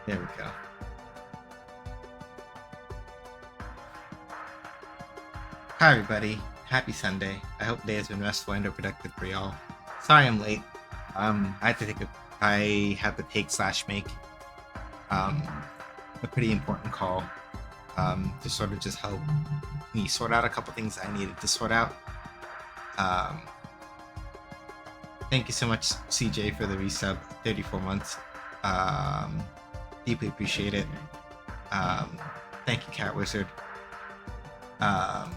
There we go. Hi everybody, happy Sunday. I hope today has been restful and productive for y'all. Sorry I'm late. I had to take/make a pretty important call to sort of just help me sort out a couple things I needed to sort out. Thank you so much, CJ, for the resub, 34 months. Deeply appreciate it. Thank you, Cat Wizard. I'll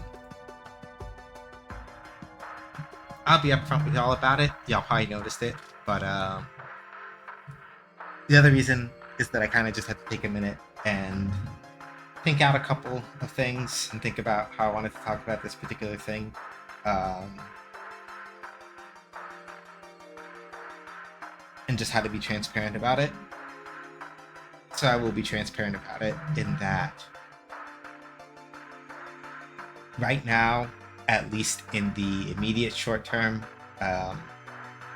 be upfront with y'all about it. Y'all probably noticed it, but the other reason is that I kind of just had to take a minute and think out a couple of things and think about how I wanted to talk about this particular thing. And just how to be transparent about it. So I will be transparent about it in that right now, at least in the immediate short term, I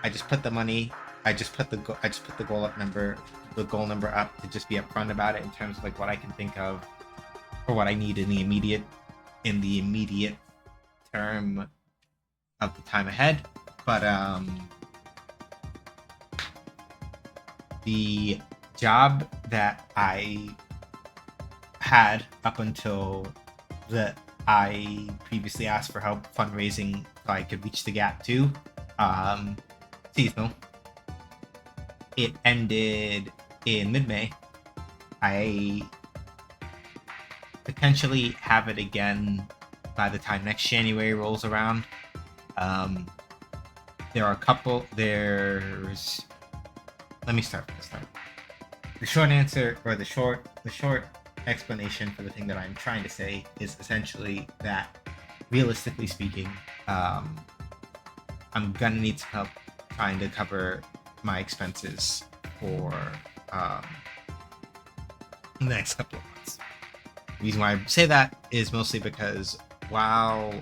just put the money. I just put the goal number up to just be upfront about it in terms of like what I can think of or what I need in the immediate term of the time ahead. But the job that I had up until that I previously asked for help fundraising so I could reach the gap to seasonal. It ended in mid-May. I potentially have it again by the time next January rolls around. Let me start from the start. The short answer, or the short explanation for the thing that I'm trying to say is essentially that, realistically speaking, I'm gonna need some help trying to cover my expenses for the next couple of months. The reason why I say that is mostly because while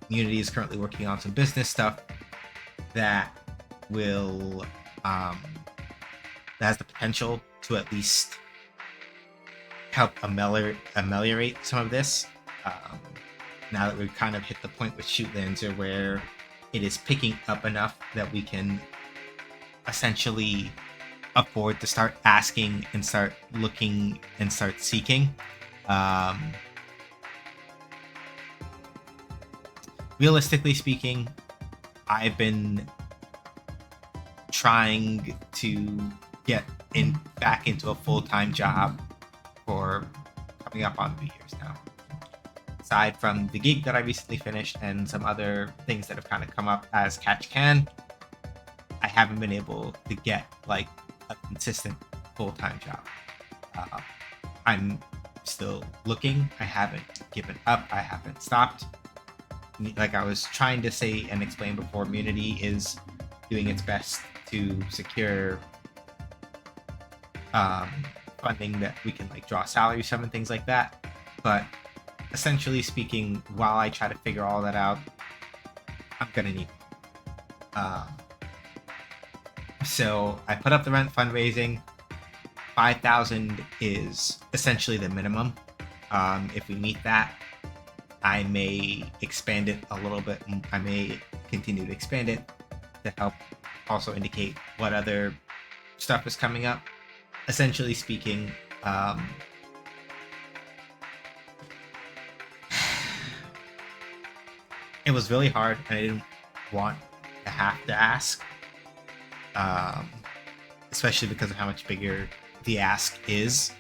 Unity is currently working on some business stuff that will that has the potential to at least help ameliorate some of this. Now that we've kind of hit the point with Shootlancer where it is picking up enough that we can essentially afford to start asking and start looking and start seeking. Realistically speaking, I've been trying to get back into a full-time job for coming up on 3 years now. Aside from the gig that I recently finished and some other things that have kind of come up as catch can, I haven't been able to get like a consistent full-time job. I'm still looking. I haven't given up. I haven't stopped. Like I was trying to say and explain before, Unity is doing its best to secure funding that we can like draw salaries from and things like that. But essentially speaking, while I try to figure all that out, I'm gonna need so I put up the rent fundraising. 5,000 is essentially the minimum. If we meet that, I may expand it a little bit. I may continue to expand it to help also indicate what other stuff is coming up. Essentially speaking, it was really hard and I didn't want to have to ask, especially because of how much bigger the ask is.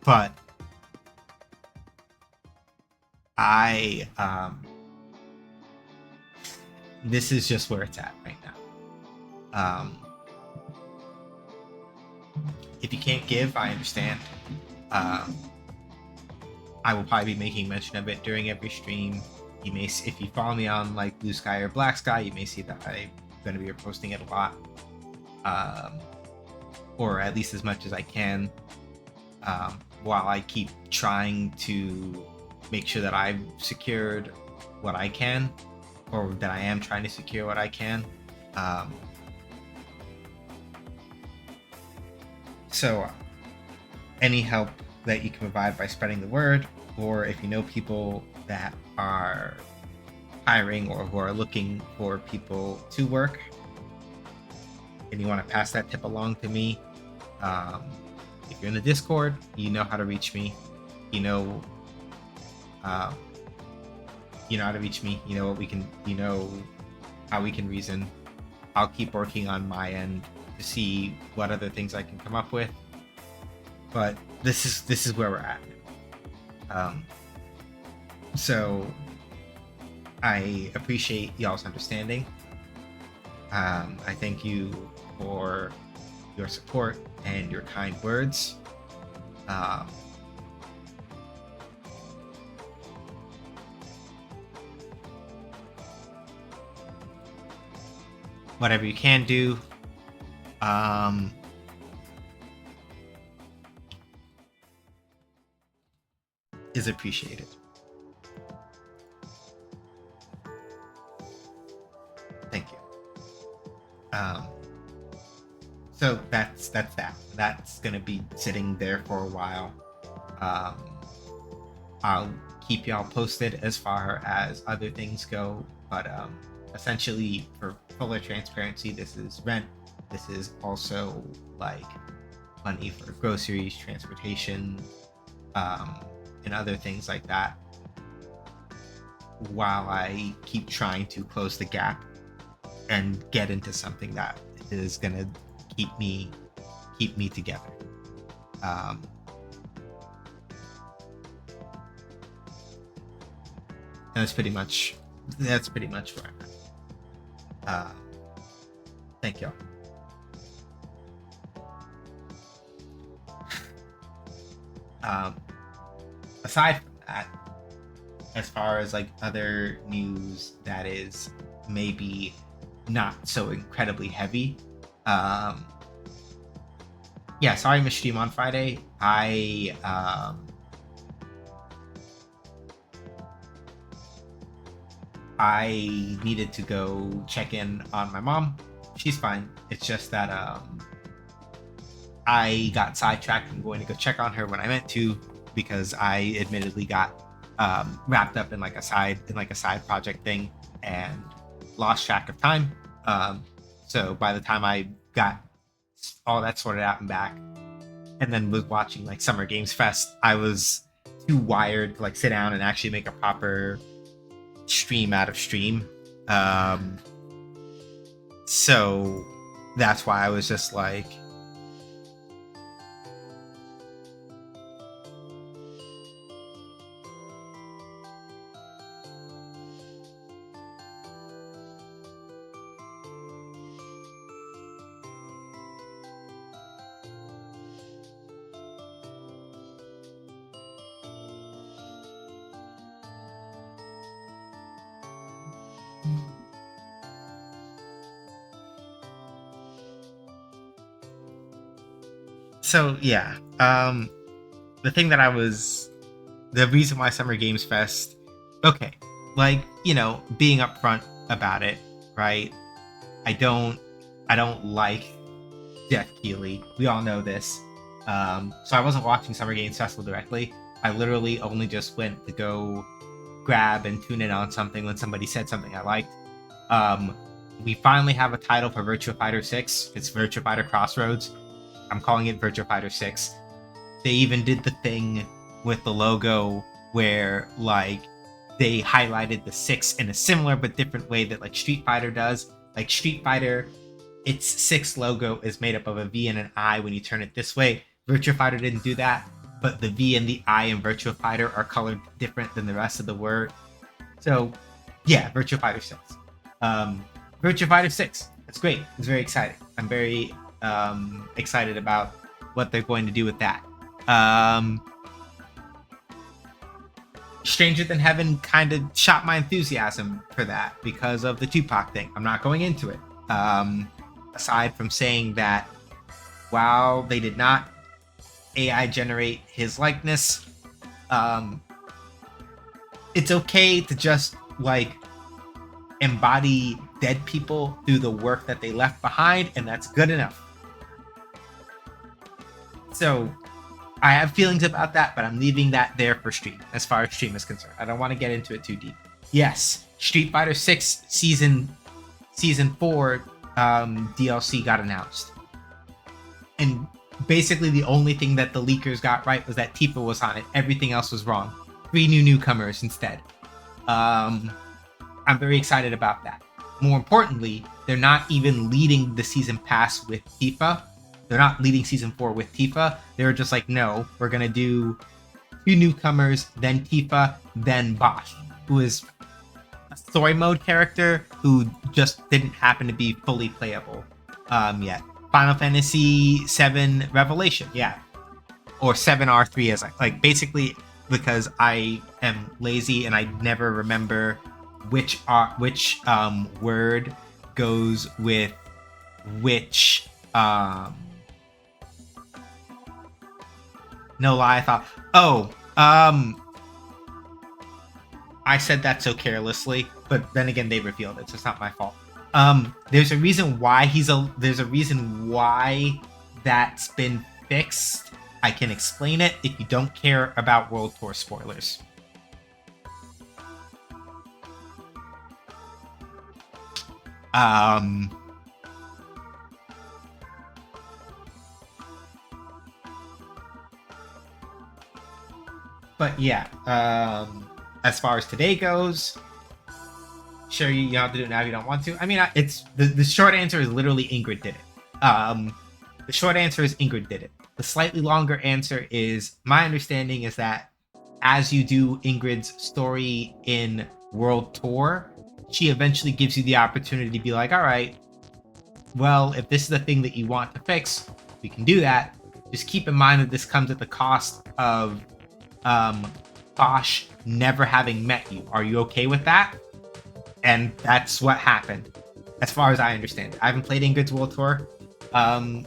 But this is just where it's at right now. If you can't give, I understand. I will probably be making mention of it during every stream. You may, if you follow me on like Blue Sky or Black Sky, you may see that I'm going to be posting it a lot, or at least as much as I can, while I keep trying to make sure that I've secured what I can, or that I am trying to secure what I can. Um, so any help that you can provide by spreading the word, or if you know people that are hiring or who are looking for people to work and you want to pass that tip along to me, if you're in the Discord, you know how to reach me. You know, you know how to reach me. You know what we can. You know how we can reason. I'll keep working on my end to see what other things I can come up with. But this is where we're at. So I appreciate y'all's understanding. I thank you for your support and your kind words. Whatever you can do, is appreciated. Thank you. So that's that. That's gonna be sitting there for a while. I'll keep y'all posted as far as other things go, but essentially, for fuller transparency, this is rent. This is also like money for groceries, transportation, and other things like that, while I keep trying to close the gap and get into something that is gonna keep me together. And that's pretty much where I'm at. Thank y'all. Aside from that, as far as like other news that is maybe not so incredibly heavy, yeah, sorry I missed stream on Friday. I needed to go check in on my mom. She's fine. It's just that I got sidetracked from going to go check on her when I meant to, because I admittedly got wrapped up in like a side project thing and lost track of time. So by the time I got all that sorted out and back, and then was watching like Summer Games Fest, I was too wired to like sit down and actually make a proper stream out of stream. So that's why I was just like, so yeah. The reason why Summer Games Fest, okay, like, you know, being upfront about it, right? I don't like Jeff Keighley. We all know this. So I wasn't watching Summer Games Festival directly. I literally only just went to go grab and tune in on something when somebody said something I liked. We finally have a title for Virtua Fighter 6. It's Virtua Fighter Crossroads. I'm calling it Virtua Fighter 6. They even did the thing with the logo where like they highlighted the 6 in a similar but different way that like Street Fighter does. Like Street Fighter, its 6 logo is made up of a V and an I when you turn it this way. Virtua Fighter didn't do that, but the V and the I in Virtua Fighter are colored different than the rest of the word. So yeah, Virtua Fighter 6. Virtua Fighter 6. That's great. It's very exciting. I'm very excited about what they're going to do with that. Stranger Than Heaven kind of shot my enthusiasm for that because of the Tupac thing. I'm not going into it. Aside from saying that while they did not AI generate his likeness, it's okay to just like embody dead people through the work that they left behind, and that's good enough. So I have feelings about that, but I'm leaving that there for stream, as far as stream is concerned. I don't want to get into it too deep. Yes, Street Fighter 6 season 4 DLC got announced, and basically the only thing that the leakers got right was that Tifa was on it. Everything else was wrong. 3 new newcomers instead. I'm very excited about that. More importantly, they're not even leading the season pass with Tifa. They're not leading season 4 with Tifa. They were just like, no, we're gonna do 2 newcomers, then Tifa, then Bosch, who is a story mode character who just didn't happen to be fully playable yet. Final Fantasy 7 Revelation, yeah, or 7R3 as like basically because I am lazy and I never remember which word goes with which. No lie, I thought, I said that so carelessly, but then again, they revealed it, so it's not my fault. There's a reason why there's a reason why that's been fixed. I can explain it if you don't care about World Tour spoilers. But yeah, as far as today goes, sure, you don't have to do it now if you don't want to. I mean, it's the short answer is literally Ingrid did it. The short answer is Ingrid did it. The slightly longer answer is my understanding is that as you do Ingrid's story in World Tour, she eventually gives you the opportunity to be like, all right, well, if this is the thing that you want to fix, we can do that. Just keep in mind that this comes at the cost of Bosch never having met you. Are you okay with that? And that's what happened, as far as I understand. I haven't played Ingrid's World Tour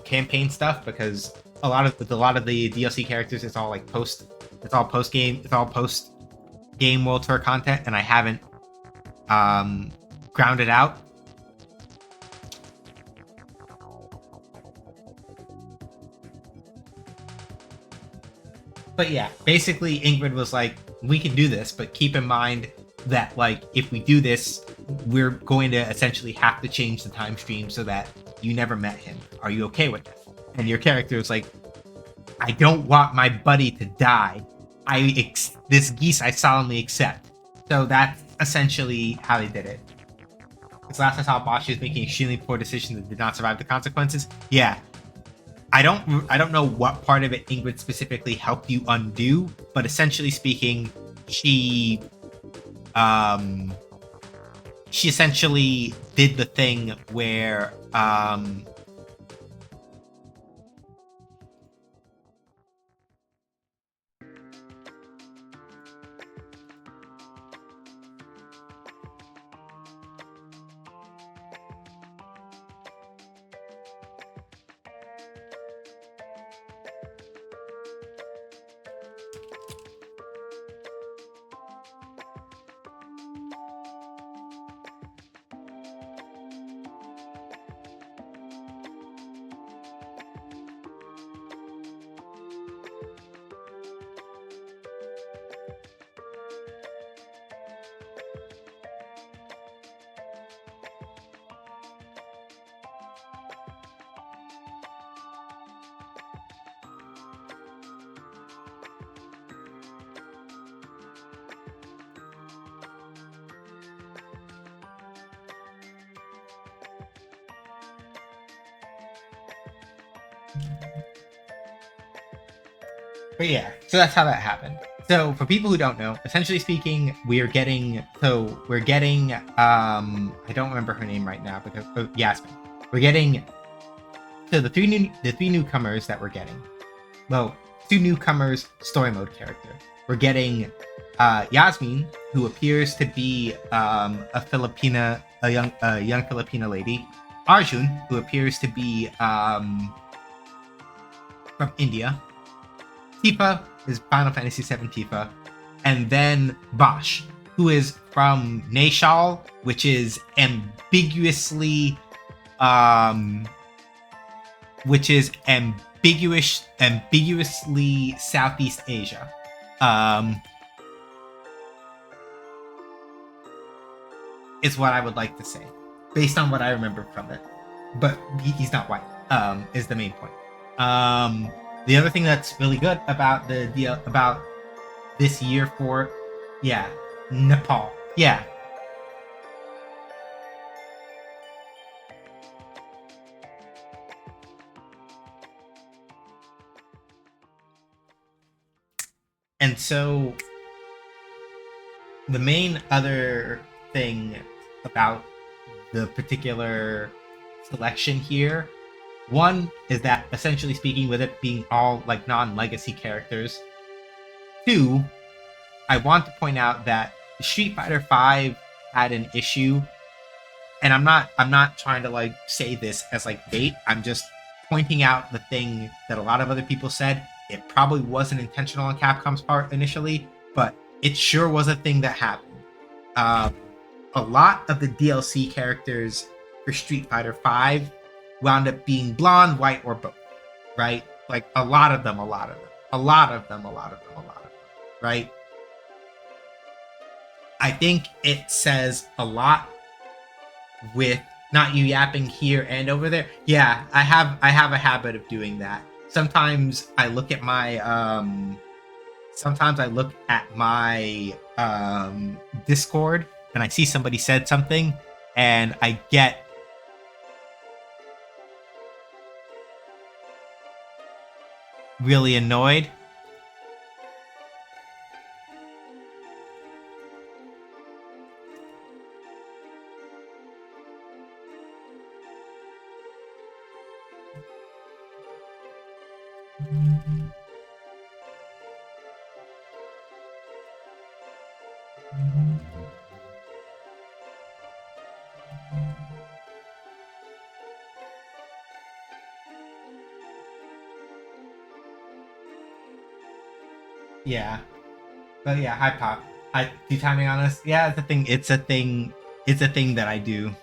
campaign stuff because a lot of the DLC characters, it's all post game World Tour content, and I haven't grounded out. But yeah, basically Ingrid was like, we can do this, but keep in mind that if we do this, we're going to essentially have to change the time stream so that you never met him. Are you okay with this? And your character was like, I don't want my buddy to die. This geese I solemnly accept. So that's essentially how they did it. Because last I saw, Bosch was making extremely poor decisions that did not survive the consequences. Yeah. I don't know what part of it Ingrid specifically helped you undo, but essentially speaking, she essentially did the thing where But yeah, so that's how that happened. So for people who don't know, essentially speaking, we're getting I don't remember her name right now because Yasmin. We're getting the three newcomers that we're getting. Well, 2 newcomers story mode character. We're getting Yasmin, who appears to be a young Filipina lady. Arjun, who appears to be from India. Tifa is Final Fantasy VII Tifa, and then Bosch, who is from Nashal, which is um ambiguously Southeast Asia. Um, is what I would like to say, based on what I remember from it. But he's not white. Is the main point. The other thing that's really good about the deal about this year for, yeah, Nepal. Yeah. And so the main other thing about the particular selection here, one is that essentially speaking, with it being all like non-legacy characters. Two, I want to point out that Street Fighter V had an issue, and I'm not trying to like say this as like bait. I'm just pointing out the thing that a lot of other people said. It probably wasn't intentional on Capcom's part initially, but it sure was a thing that happened. Uh, a lot of the DLC characters for Street Fighter V wound up being blonde, white, or both, right? Like a lot of them, right? I think it says a lot with not you yapping here and over there. Yeah, I have a habit of doing that. Sometimes I look at my Discord and I see somebody said something and I get really annoyed. Yeah. But yeah, hi Pop. I do timing on this. Yeah, it's a thing. It's a thing that I do.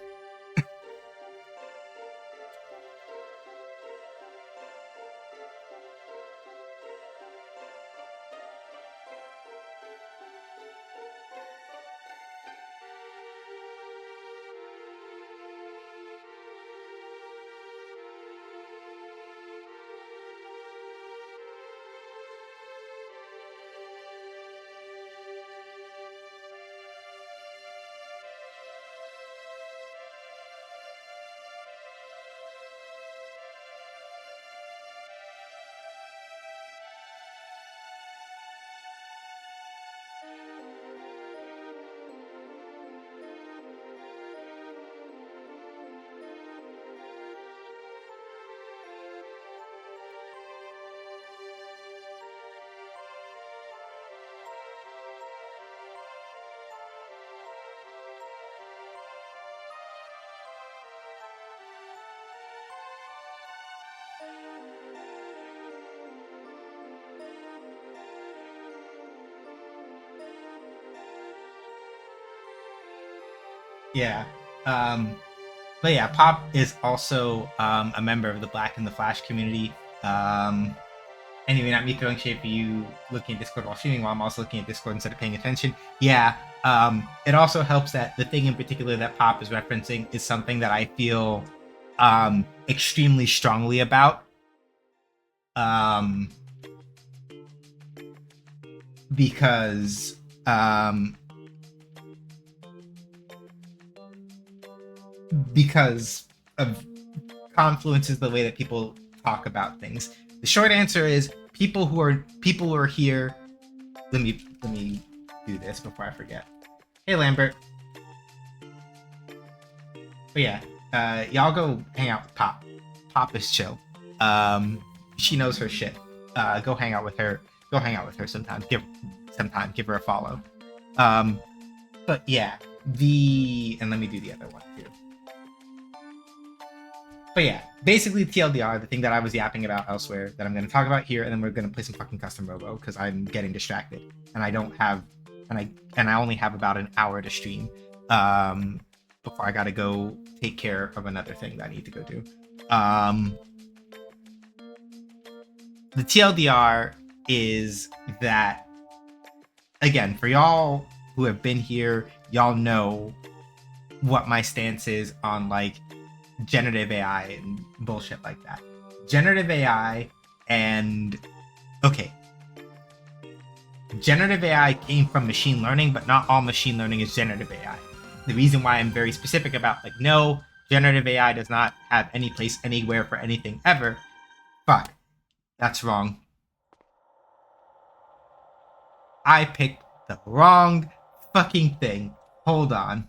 Yeah. Um, but yeah, Pop is also a member of the Black and the Flash community. Anyway, not me throwing shade for you looking at Discord while streaming, while I'm also looking at Discord instead of paying attention. Yeah, it also helps that the thing in particular that Pop is referencing is something that I feel extremely strongly about. Um, because because of confluences the way that people talk about things. The short answer is people who are here. Let me do this before I forget. Hey Lambert. But yeah, y'all go hang out with Pop. Pop is chill. She knows her shit. Go hang out with her. Go hang out with her sometimes. Give her a follow. But yeah, and let me do the other one too. But yeah, basically TLDR, the thing that I was yapping about elsewhere that I'm going to talk about here, and then we're going to play some fucking custom robo because I'm getting distracted and I don't have and I only have about an hour to stream before I gotta go take care of another thing that I need to go do. The TLDR is that, again, for y'all who have been here, y'all know what my stance is on like generative AI and bullshit like that. Generative AI and okay. Generative AI came from machine learning, but not all machine learning is generative AI. The reason why I'm very specific about like, no, generative AI does not have any place anywhere for anything ever. Fuck. That's wrong. I picked the wrong fucking thing. Hold on.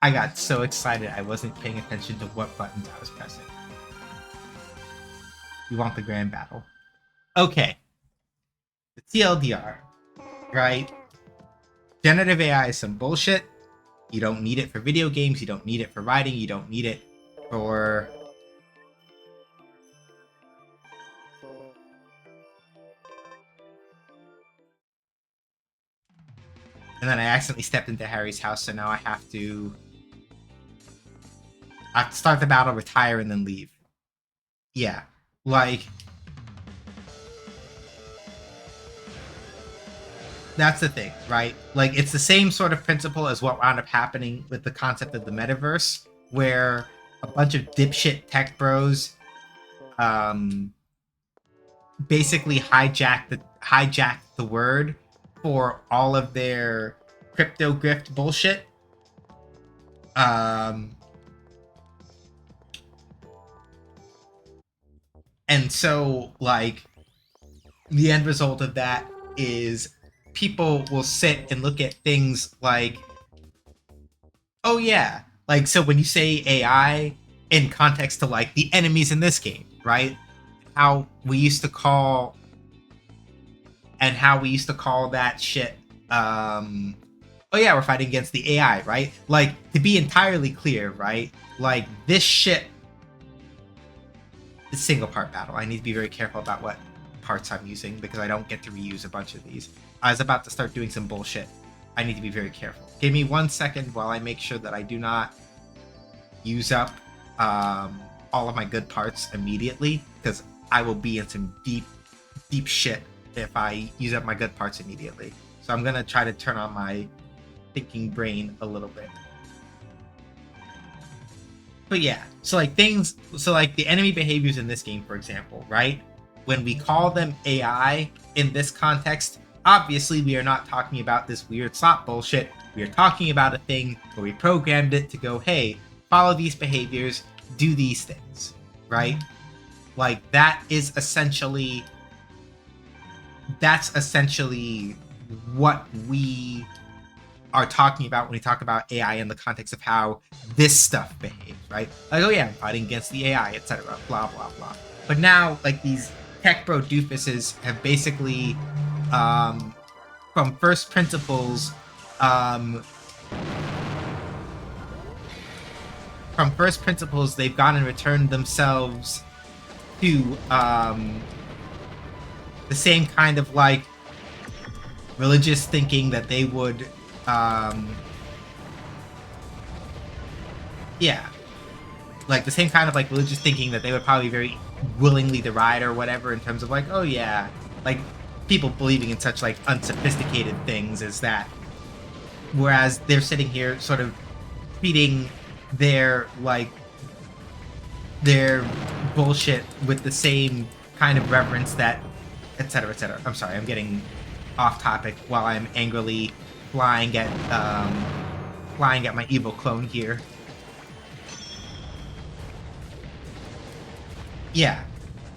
I got so excited I wasn't paying attention to what buttons I was pressing. You want the grand battle. Okay. The TLDR, right? Generative AI is some bullshit. You don't need it for video games. You don't need it for writing. You don't need it for... And then I accidentally stepped into Harry's house, so now I have to start the battle, retire, and then leave. Yeah, like... That's the thing, right? Like, it's the same sort of principle as what wound up happening with the concept of the metaverse, where a bunch of dipshit tech bros basically hijacked the word for all of their crypto grift bullshit. And so, like, the end result of that is people will sit and look at things like, oh yeah, like, so when you say AI in context to like the enemies in this game, right? How we used to call that shit, oh yeah, we're fighting against the AI, right? Like, to be entirely clear, right? Like, this shit is single part battle. I need to be very careful about what parts I'm using because I don't get to reuse a bunch of these. I was about to start doing some bullshit. I need to be very careful. Give me 1 second while I make sure that I do not use up all of my good parts immediately, because I will be in some deep shit if I use up my good parts immediately. So I'm gonna try to turn on my thinking brain a little bit. But yeah, so like the enemy behaviors in this game, for example, right? When we call them AI in this context, obviously we are not talking about this weird slot bullshit. We are talking about a thing where we programmed it to go, hey, follow these behaviors, do these things, right? Like, that's essentially what we are talking about when we talk about AI in the context of how this stuff behaves, right? Like, oh yeah, I'm fighting against the AI, etc., blah, blah, blah. But now, like, these tech bro doofuses have basically, from first principles, they've gone and returned themselves to the same kind of like religious thinking that they would like the same kind of like religious thinking that they would probably very willingly deride or whatever, in terms of like, oh yeah, like people believing in such like unsophisticated things as that, whereas they're sitting here sort of treating their bullshit with the same kind of reverence that, etc., etc. I'm sorry, I'm getting off topic while I'm angrily flying at my evil clone here. Yeah,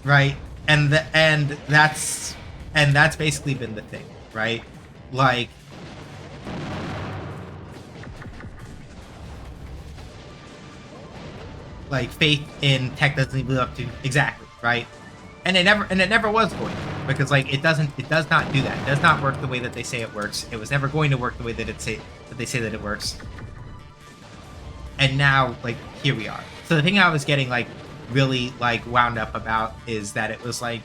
right. And that's basically been the thing, right? Like, faith in tech doesn't live up to exactly, right? And it never was going to, because like it does not do that. It does not work the way that they say it works. It was never going to work the way that they say that it works. And now, like, here we are. So the thing I was getting like really like wound up about is that it was like,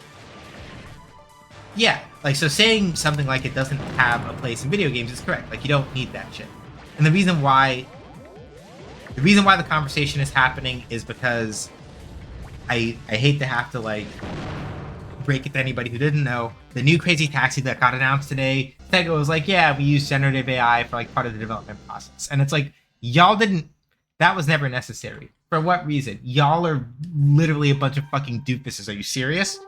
Yeah, like, so saying something like it doesn't have a place in video games is correct. Like, you don't need that shit. And the reason why the conversation is happening is because I hate to have to, like, break it to anybody who didn't know. The new Crazy Taxi that got announced today, Sega was like, yeah, we use generative AI for, like, part of the development process. And it's like, y'all didn't, that was never necessary. For what reason? Y'all are literally a bunch of fucking doofuses. Are you serious?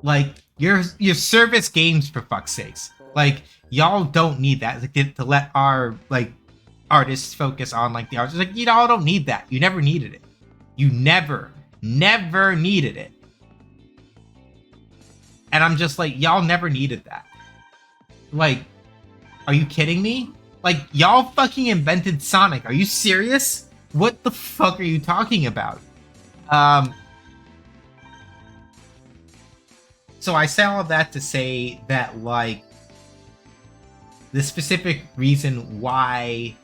Like, your service games, for fuck's sakes. Like, y'all don't need that, like, to let our, like, artists focus on, like, the arts. Like, y'all don't need that. You never needed it. You never needed it. And I'm just like, y'all never needed that. Like, are you kidding me? Like, y'all fucking invented Sonic. Are you serious? What the fuck are you talking about? So I say all of that to say that, like, the specific reason why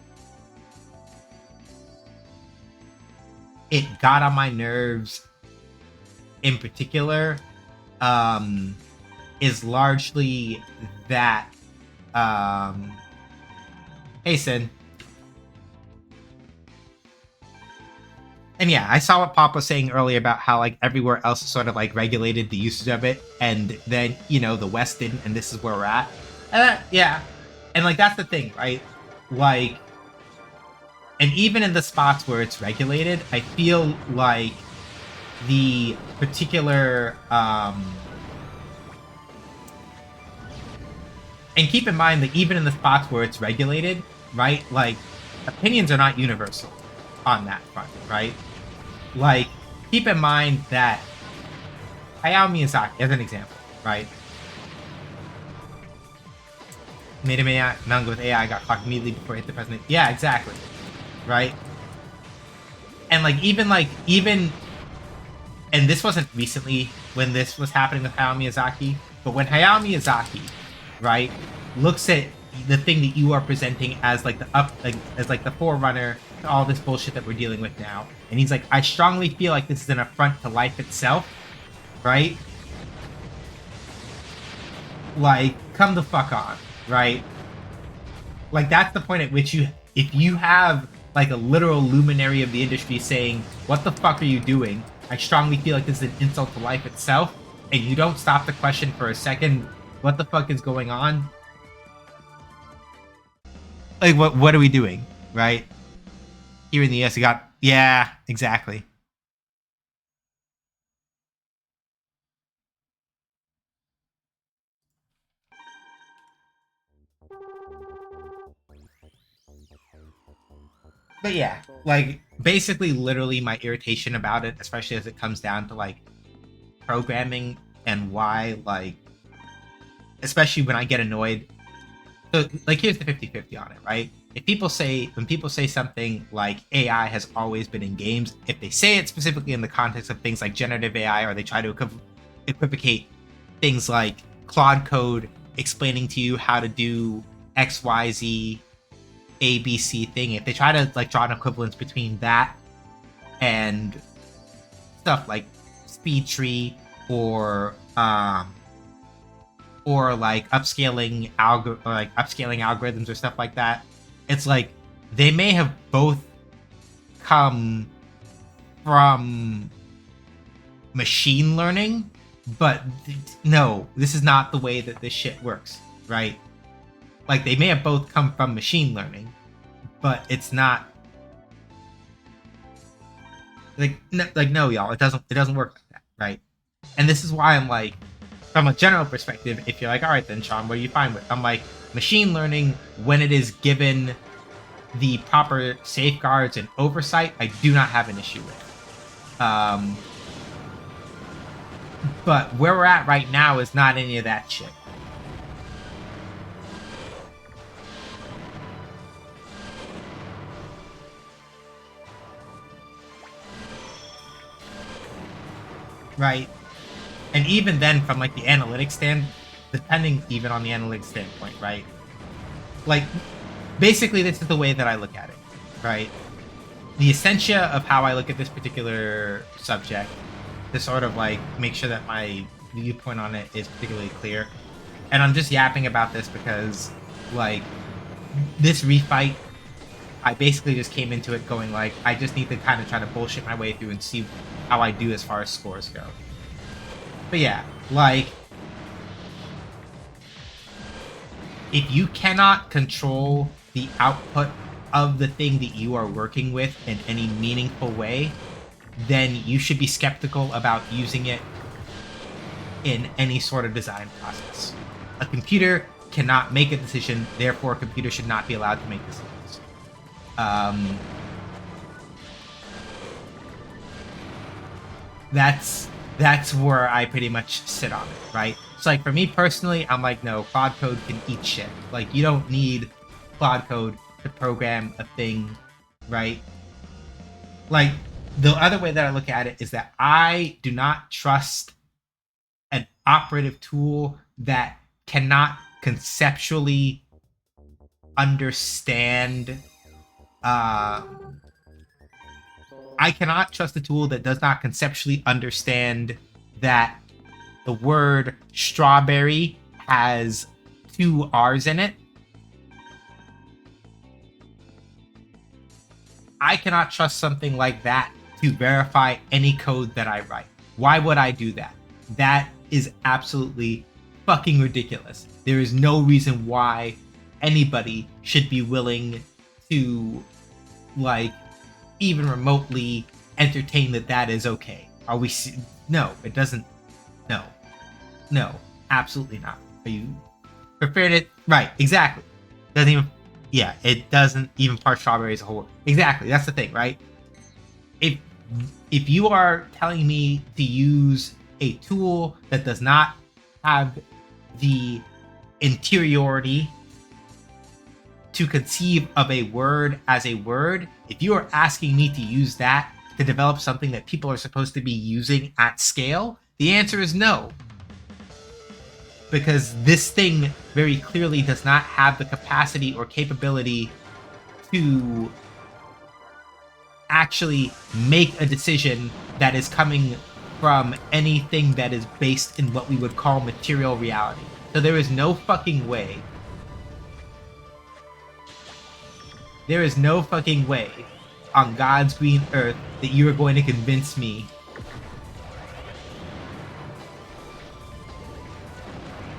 it got on my nerves in particular is largely that hey Sin. And yeah, I saw what Pop was saying earlier about how, like, everywhere else sort of, like, regulated the usage of it, and then, you know, the West didn't, and this is where we're at. And yeah, and, like, that's the thing, right? Like, and even in the spots where it's regulated, I feel like the particular and keep in mind that even in the spots where it's regulated, right, like, opinions are not universal on that front, right? Like, keep in mind that Hayao Miyazaki, as an example, right, made a manga with AI, got caught immediately before it hit the president. Yeah, exactly, right? And, like, even, and this wasn't recently when this was happening with Hayao Miyazaki, but when Hayao Miyazaki, right, looks at the thing that you are presenting as, like, as, like, the forerunner to all this bullshit that we're dealing with now, and he's like, I strongly feel like this is an affront to life itself, right? Like, come the fuck on, right? Like, that's the point at which if you have, like, a literal luminary of the industry saying, what the fuck are you doing? I strongly feel like this is an insult to life itself, and you don't stop to question for a second what the fuck is going on. Like, what are we doing, right? Here in the US, we got, yeah, exactly. But yeah, like, basically, literally, my irritation about it, especially as it comes down to, like, programming and why, like, especially when I get annoyed. So, like, here's the 50-50 on it, right? When people say something like AI has always been in games, if they say it specifically in the context of things like generative AI, or they try to equivocate things like Claude code explaining to you how to do XYZ ABC thing, if they try to, like, draw an equivalence between that and stuff like speed tree or like upscaling algorithms or stuff like that, it's like they may have both come from machine learning, but no, this is not the way that this shit works, right? Like, they may have both come from machine learning, but it's not like no, y'all, it doesn't work like that, right? And this is why I'm like, from a general perspective, if you're like, all right then, Sean, what are you fine with? I'm like, machine learning, when it is given the proper safeguards and oversight, I do not have an issue with. But where we're at right now is not any of that shit. Right? And even then, from, like, the analytics depending even on the analytics standpoint, right? Like, basically, this is the way that I look at it, right? The essentia of how I look at this particular subject, to sort of, like, make sure that my viewpoint on it is particularly clear, and I'm just yapping about this because, like, this refight, I basically just came into it going like, I just need to kind of try to bullshit my way through and see how I do as far as scores go. But yeah, like, if you cannot control the output of the thing that you are working with in any meaningful way, then you should be skeptical about using it in any sort of design process. A computer cannot make a decision, therefore a computer should not be allowed to make decisions. That's where I pretty much sit on it, right? So like for me personally, I'm like, no, Claude Code can eat shit. Like you don't need Claude Code to program a thing, right? Like the other way that I look at it is that I do not trust an operative tool that cannot conceptually understand. I cannot trust a tool that does not conceptually understand that the word strawberry has 2 R's in it. I cannot trust something like that to verify any code that I write. Why would I do that? That is absolutely fucking ridiculous. There is no reason why anybody should be willing to, like, even remotely entertain that is okay. Are we? No, it doesn't. No, absolutely not. Are you prepared? It right? Exactly. Doesn't even. Yeah, it doesn't even part strawberry as a whole. Exactly. That's the thing, right? If you are telling me to use a tool that does not have the interiority to conceive of a word as a word, if you are asking me to use that to develop something that people are supposed to be using at scale, the answer is no. Because this thing very clearly does not have the capacity or capability to actually make a decision that is coming from anything that is based in what we would call material reality. So there is no fucking way. There is no fucking way on God's green earth that you are going to convince me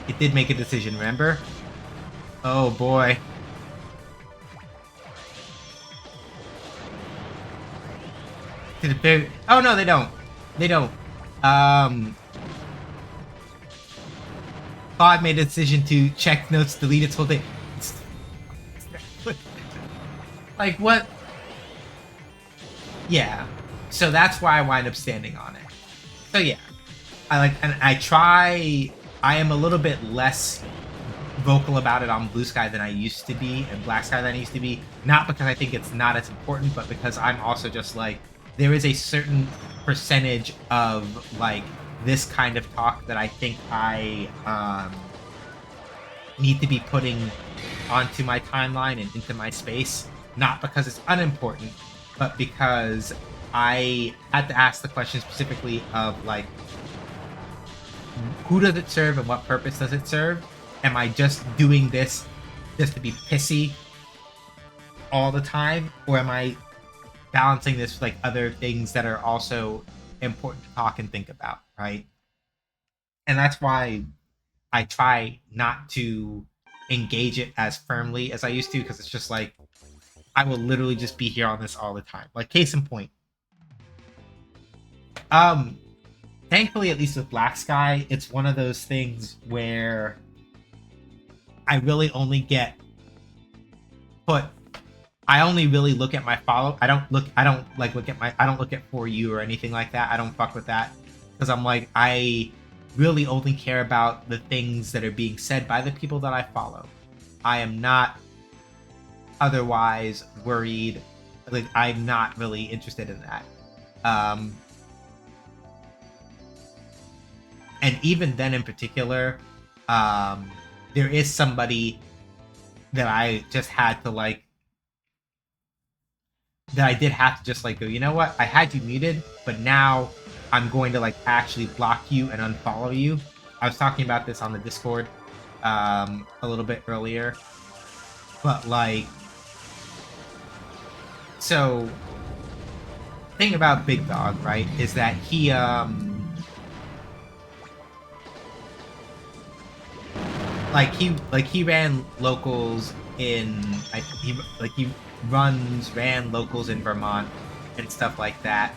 it did make a decision, remember? Oh boy. Oh no, they don't. They don't. Claude made a decision to check notes, delete its whole thing. Like what? Yeah. So that's why I wind up standing on it. So yeah. I am a little bit less vocal about it on Blue Sky than I used to be and Black Sky than I used to be. Not because I think it's not as important, but because I'm also just like, there is a certain percentage of like this kind of talk that I think I need to be putting onto my timeline and into my space. Not because it's unimportant, but because I had to ask the question specifically of like, who does it serve and what purpose does it serve? Am I just doing this just to be pissy all the time? Or am I balancing this with like other things that are also important to talk and think about, right? And that's why I try not to engage it as firmly as I used to, because it's just like, I will literally just be here on this all the time. Like, case in point. Thankfully, at least with Black Sky, it's one of those things where I really only get put. I only really look at my follow. I don't look at For You or anything like that. I don't fuck with that because I'm like, I really only care about the things that are being said by the people that I follow. I am not otherwise worried. Like, I'm not really interested in that. And even then in particular, there is somebody that I just had to like, that I did have to just like go, you know what? I had you muted, but now I'm going to like actually block you and unfollow you. I was talking about this on the Discord. a little bit earlier. But like, so thing about Big Dog, right, is that he he ran locals in he ran locals in Vermont and stuff like that.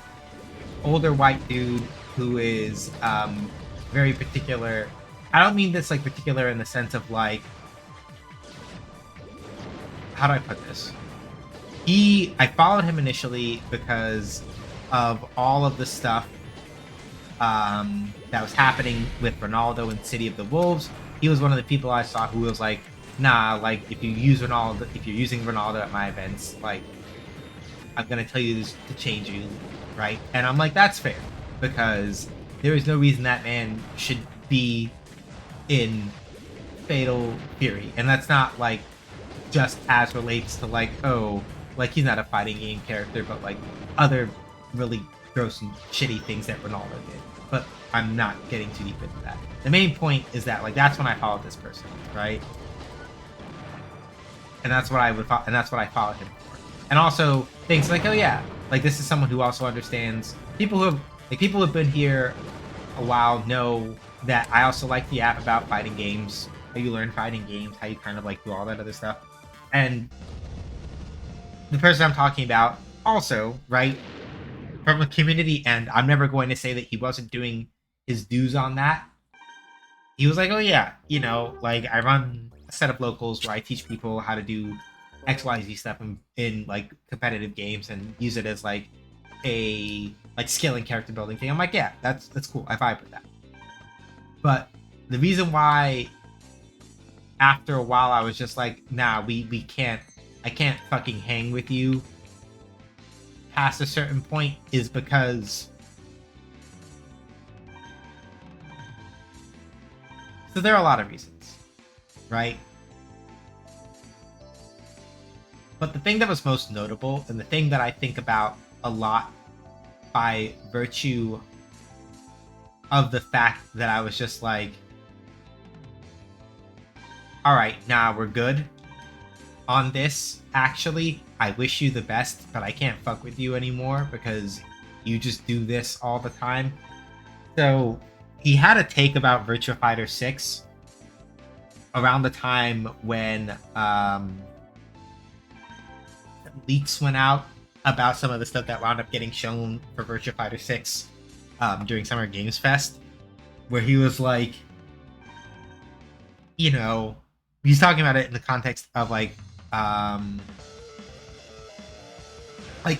Older white dude who is very particular. I don't mean this like particular in the sense of like, how do I put this? I followed him initially because of all of the stuff that was happening with Ronaldo in City of the Wolves. He was one of the people I saw who was like, nah, like if you're using Ronaldo at my events, like I'm gonna tell you this to change you, right? And I'm like, that's fair, because there is no reason that man should be in Fatal Fury, and that's not like just as relates to like, oh, like he's not a fighting game character, but like other really gross and shitty things that Ronaldo did. But I'm not getting too deep into that. The main point is that like that's when I followed this person, right? And that's what I followed him for. And also things like, oh yeah, like this is someone who also understands people who have been here a while know that I also like the app about fighting games, how you learn fighting games, how you kind of like do all that other stuff. And the person I'm talking about also, right, from a community end, I'm never going to say that he wasn't doing his dues on that. He was like, oh yeah, you know, like I run a set of locals where I teach people how to do XYZ stuff in like competitive games and use it as like a like skill and character building thing. I'm like, yeah, that's cool. I vibe with that. But the reason why after a while I was just like, nah, I can't fucking hang with you past a certain point is because so there are a lot of reasons, right? But the thing that was most notable, and the thing that I think about a lot by virtue of the fact that I was just like, all right, nah, we're good on this. Actually, I wish you the best, but I can't fuck with you anymore because you just do this all the time. So he had a take about Virtua Fighter 6 around the time when leaks went out about some of the stuff that wound up getting shown for Virtua Fighter 6 during Summer Games Fest, where he was like, you know, he's talking about it in the context of like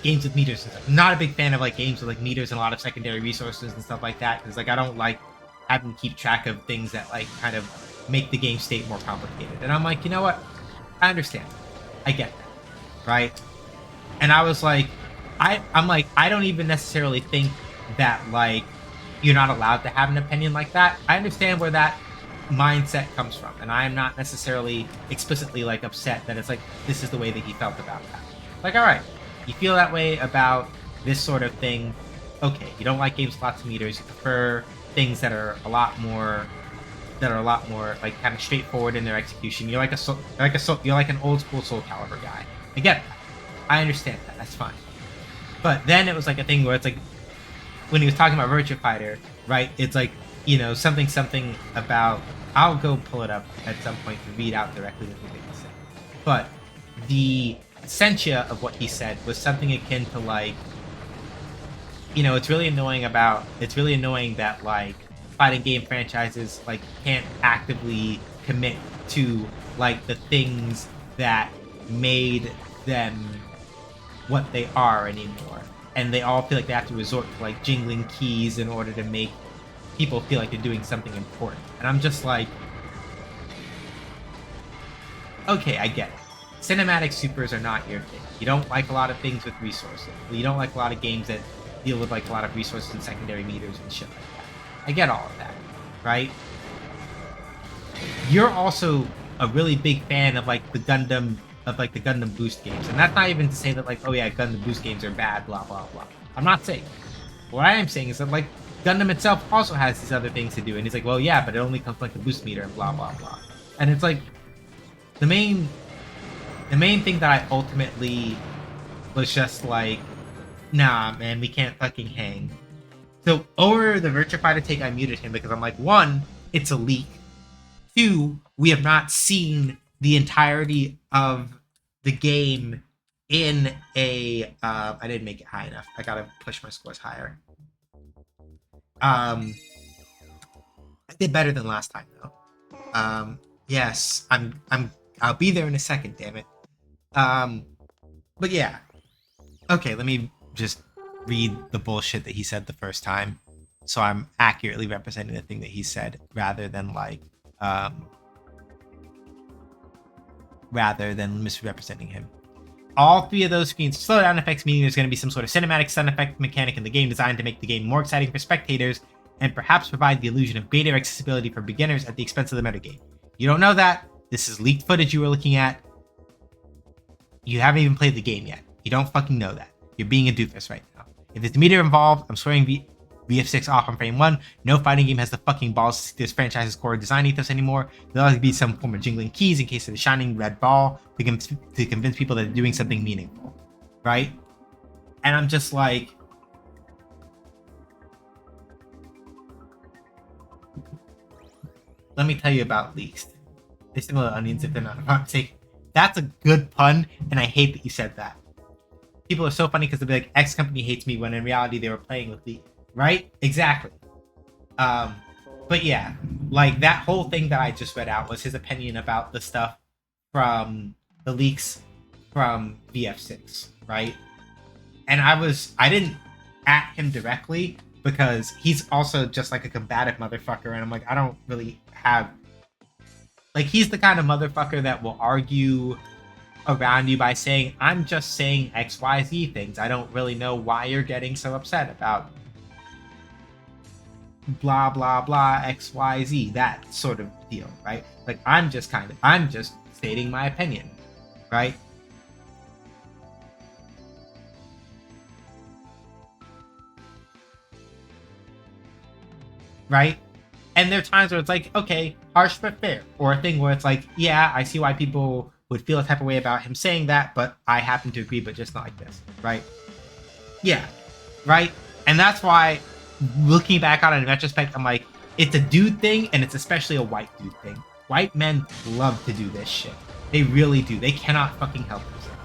games with meters and stuff. I'm not a big fan of like games with like meters and a lot of secondary resources and stuff like that, because like I don't like having to keep track of things that like kind of make the game state more complicated. And I'm like, you know what? I understand. I get that, right? And I was like, I'm like, I don't even necessarily think that like you're not allowed to have an opinion like that. I understand where that mindset comes from, and I am not necessarily explicitly like upset that it's like this is the way that he felt about that. Like, all right, you feel that way about this sort of thing. Okay, you don't like games with lots of meters. You prefer things that are a lot more like kind of straightforward in their execution. You're like an old school Soul Calibur guy. I get that. I understand that. That's fine. But then it was like a thing where it's like when he was talking about Virtua Fighter, right? It's like, you know, something about. I'll go pull it up at some point to read out directly what he said. But the essentia of what he said was something akin to like, you know, it's really annoying that like fighting game franchises like can't actively commit to like the things that made them what they are anymore, and they all feel like they have to resort to like jingling keys in order to make people feel like they're doing something important. And I'm just like, okay, I get it. Cinematic supers are not your thing. You don't like a lot of things with resources. You don't like a lot of games that deal with like a lot of resources and secondary meters and shit like that. I get all of that, right? You're also a really big fan of like the Gundam Boost games, and that's not even to say that like, oh yeah, Gundam Boost games are bad, blah blah blah. I'm not saying. What I am saying is that like Gundam itself also has these other things to do, and he's like, well yeah, but it only comes from like the boost meter and blah blah blah. And it's like the main thing that I ultimately was just like, nah, man, we can't fucking hang. So over the Virtua Fighter take, I muted him because I'm like, one, it's a leak. Two, we have not seen the entirety of the game in a. I didn't make it high enough. I gotta push my scores higher. I did better than last time though. Yes, I'll be there in a second. Damn it. But yeah. Okay, let me just read the bullshit that he said the first time, so I'm accurately representing the thing that he said, rather than misrepresenting him. All three of those screens slowdown effects, meaning there's going to be some sort of cinematic sound effect mechanic in the game designed to make the game more exciting for spectators and perhaps provide the illusion of greater accessibility for beginners at the expense of the metagame. You don't know that. This is leaked footage you were looking at. You haven't even played the game yet. You don't fucking know that. You're being a doofus right now. If there's meter involved, I'm swearing VF6 off on frame 1. No fighting game has the fucking balls to see this franchise's core design ethos anymore. There'll always be some form of jingling keys in case of the shining red ball to convince people that they're doing something meaningful. Right? And I'm just like, let me tell you about leaks. They similar onions if they're not about to. That's a good pun, and I hate that you said that. People are so funny because they'll be like, X company hates me, when in reality they were playing with leaks. Right? Exactly. But yeah, like that whole thing that I just read out was his opinion about the stuff from the leaks from VF6, right? And I didn't at him directly because he's also just like a combative motherfucker, and I'm like, I don't really have, like, he's the kind of motherfucker that will argue around you by saying, I'm just saying XYZ things. I don't really know why you're getting so upset about blah blah blah XYZ, that sort of deal, right? Like, I'm just stating my opinion, right? Right? And there are times where it's like, okay, harsh but fair, or a thing where it's like, yeah, I see why people would feel a type of way about him saying that, but I happen to agree, but just not like this, right? Yeah, right? And that's why, looking back on it in retrospect, I'm like, it's a dude thing, and it's especially a white dude thing. White men love to do this shit. They really do. They cannot fucking help themselves.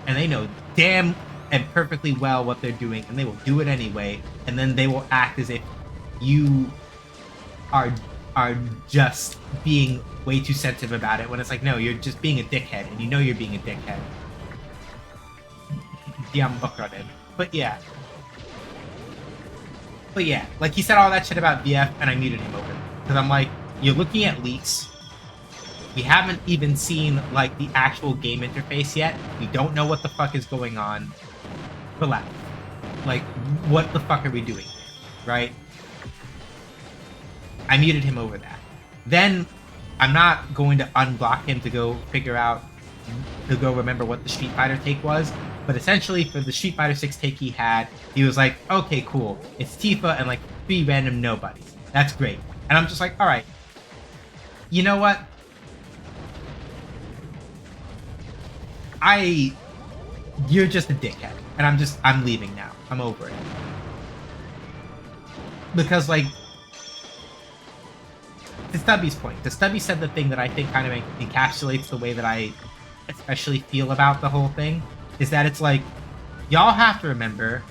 And they know damn and perfectly well what they're doing, and they will do it anyway, and then they will act as if you are just being way too sensitive about it, when it's like, no, you're just being a dickhead, and you know you're being a dickhead. But yeah. But yeah, like, he said all that shit about VF, and I muted him over. Because I'm like, you're looking at leaks. We haven't even seen, like, the actual game interface yet. We don't know what the fuck is going on. Relax. Like, what the fuck are we doing here? Right? I muted him over that. Then, I'm not going to unblock him to go remember what the Street Fighter take was. But essentially, for the Street Fighter 6 take he had, he was like, okay, cool. It's Tifa and like 3 random nobodies. That's great. And I'm just like, alright. You know what? You're just a dickhead. And I'm leaving now. I'm over it. Because, like, to Stubby's point, Stubby said the thing that I think kind of encapsulates the way that I especially feel about the whole thing, is that it's like, y'all have to remember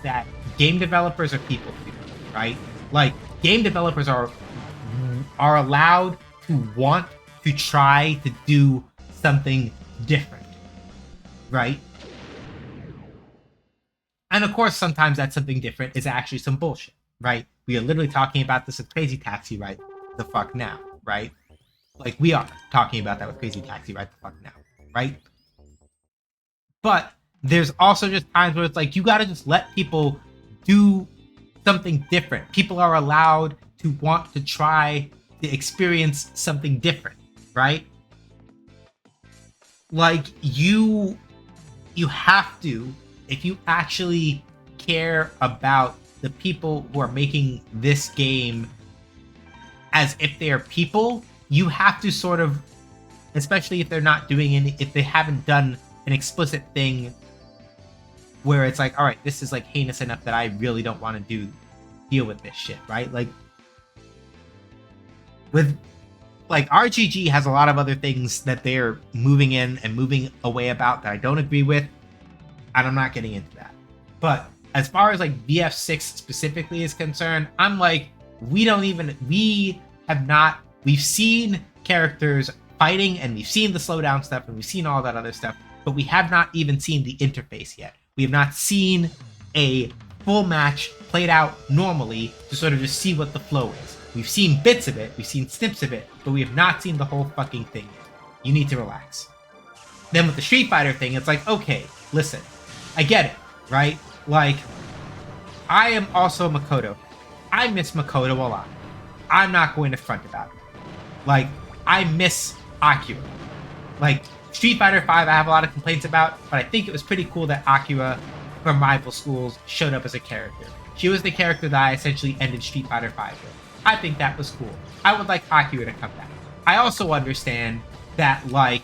that game developers are people too, right? Like, game developers are allowed to want to try to do something different, right? And of course, sometimes that something different is actually some bullshit, right? We are literally talking about this with Crazy Taxi right the fuck now, right? Like, we are talking about that with Crazy Taxi right the fuck now, right? But there's also just times where it's like, you gotta just let people do something different. People are allowed to want to try to experience something different, right? Like, you have to, if you actually care about the people who are making this game as if they are people, you have to sort of, especially if they're not doing any, if they haven't done an explicit thing where it's like, all right, this is like heinous enough that I really don't want to deal with this shit, right? Like with like RGG has a lot of other things that they're moving in and moving away about that I don't agree with, and I'm not getting into that. But as far as like VF6 specifically is concerned, I'm like, we've seen characters fighting and we've seen the slowdown stuff and we've seen all that other stuff, but we have not even seen the interface yet. We have not seen a full match played out normally to sort of just see what the flow is. We've seen bits of it, we've seen snips of it, but we have not seen the whole fucking thing yet. You need to relax. Then with the Street Fighter thing, it's like, okay, listen, I get it, right? Like, I am also a Makoto. I miss Makoto a lot. I'm not going to front about it. Like, I miss Akira. Like, Street Fighter V I have a lot of complaints about, but I think it was pretty cool that Akira from Rival Schools showed up as a character. She was the character that I essentially ended Street Fighter V with. I think that was cool. I would like Akira to come back. I also understand that, like,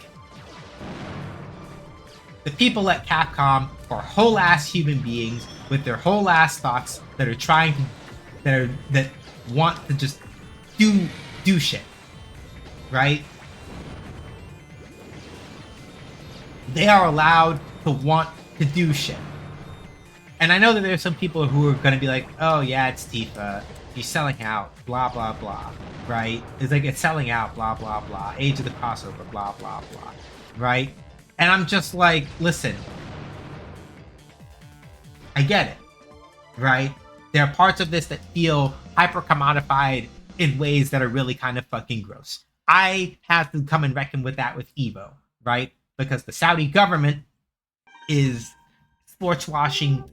the people at Capcom are whole-ass human beings with their whole-ass thoughts that are trying to, that want to just do shit, right? They are allowed to want to do shit. And I know that there's some people who are going to be like, oh yeah, it's Tifa. She's selling out, blah, blah, blah, right? It's like, it's selling out, blah, blah, blah. Age of the crossover, blah, blah, blah, right? And I'm just like, listen, I get it, right? There are parts of this that feel hyper-commodified in ways that are really kind of fucking gross. I have to come and reckon with that with Evo, right? Because the Saudi government is sports washing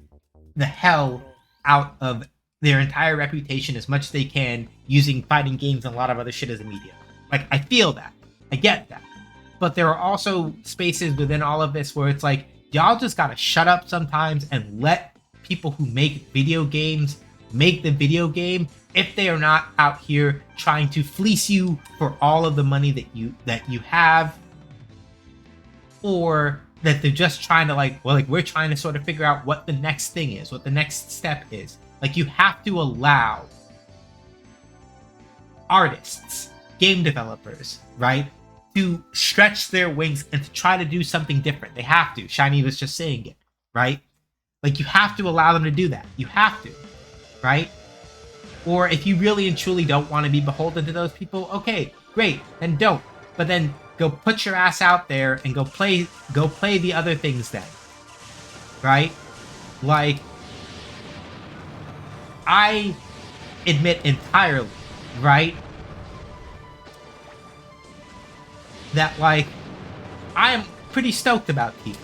the hell out of their entire reputation as much as they can using fighting games and a lot of other shit as a media. Like, I feel that. I get that. But there are also spaces within all of this where it's like, y'all just gotta shut up sometimes and let people who make video games make the video game if they are not out here trying to fleece you for all of the money that you have, or that they're just trying to we're trying to sort of figure out what the next thing is, what the next step is. Like, you have to allow artists, game developers, right, to stretch their wings and to try to do something different. They have to. Shiny was just saying it, right? Like, you have to allow them to do that. You have to, right? Or if you really and truly don't want to be beholden to those people, okay, great, then don't. But then go put your ass out there and go play the other things then, right? Like, I admit entirely, right, that, like, I am pretty stoked about Tifa.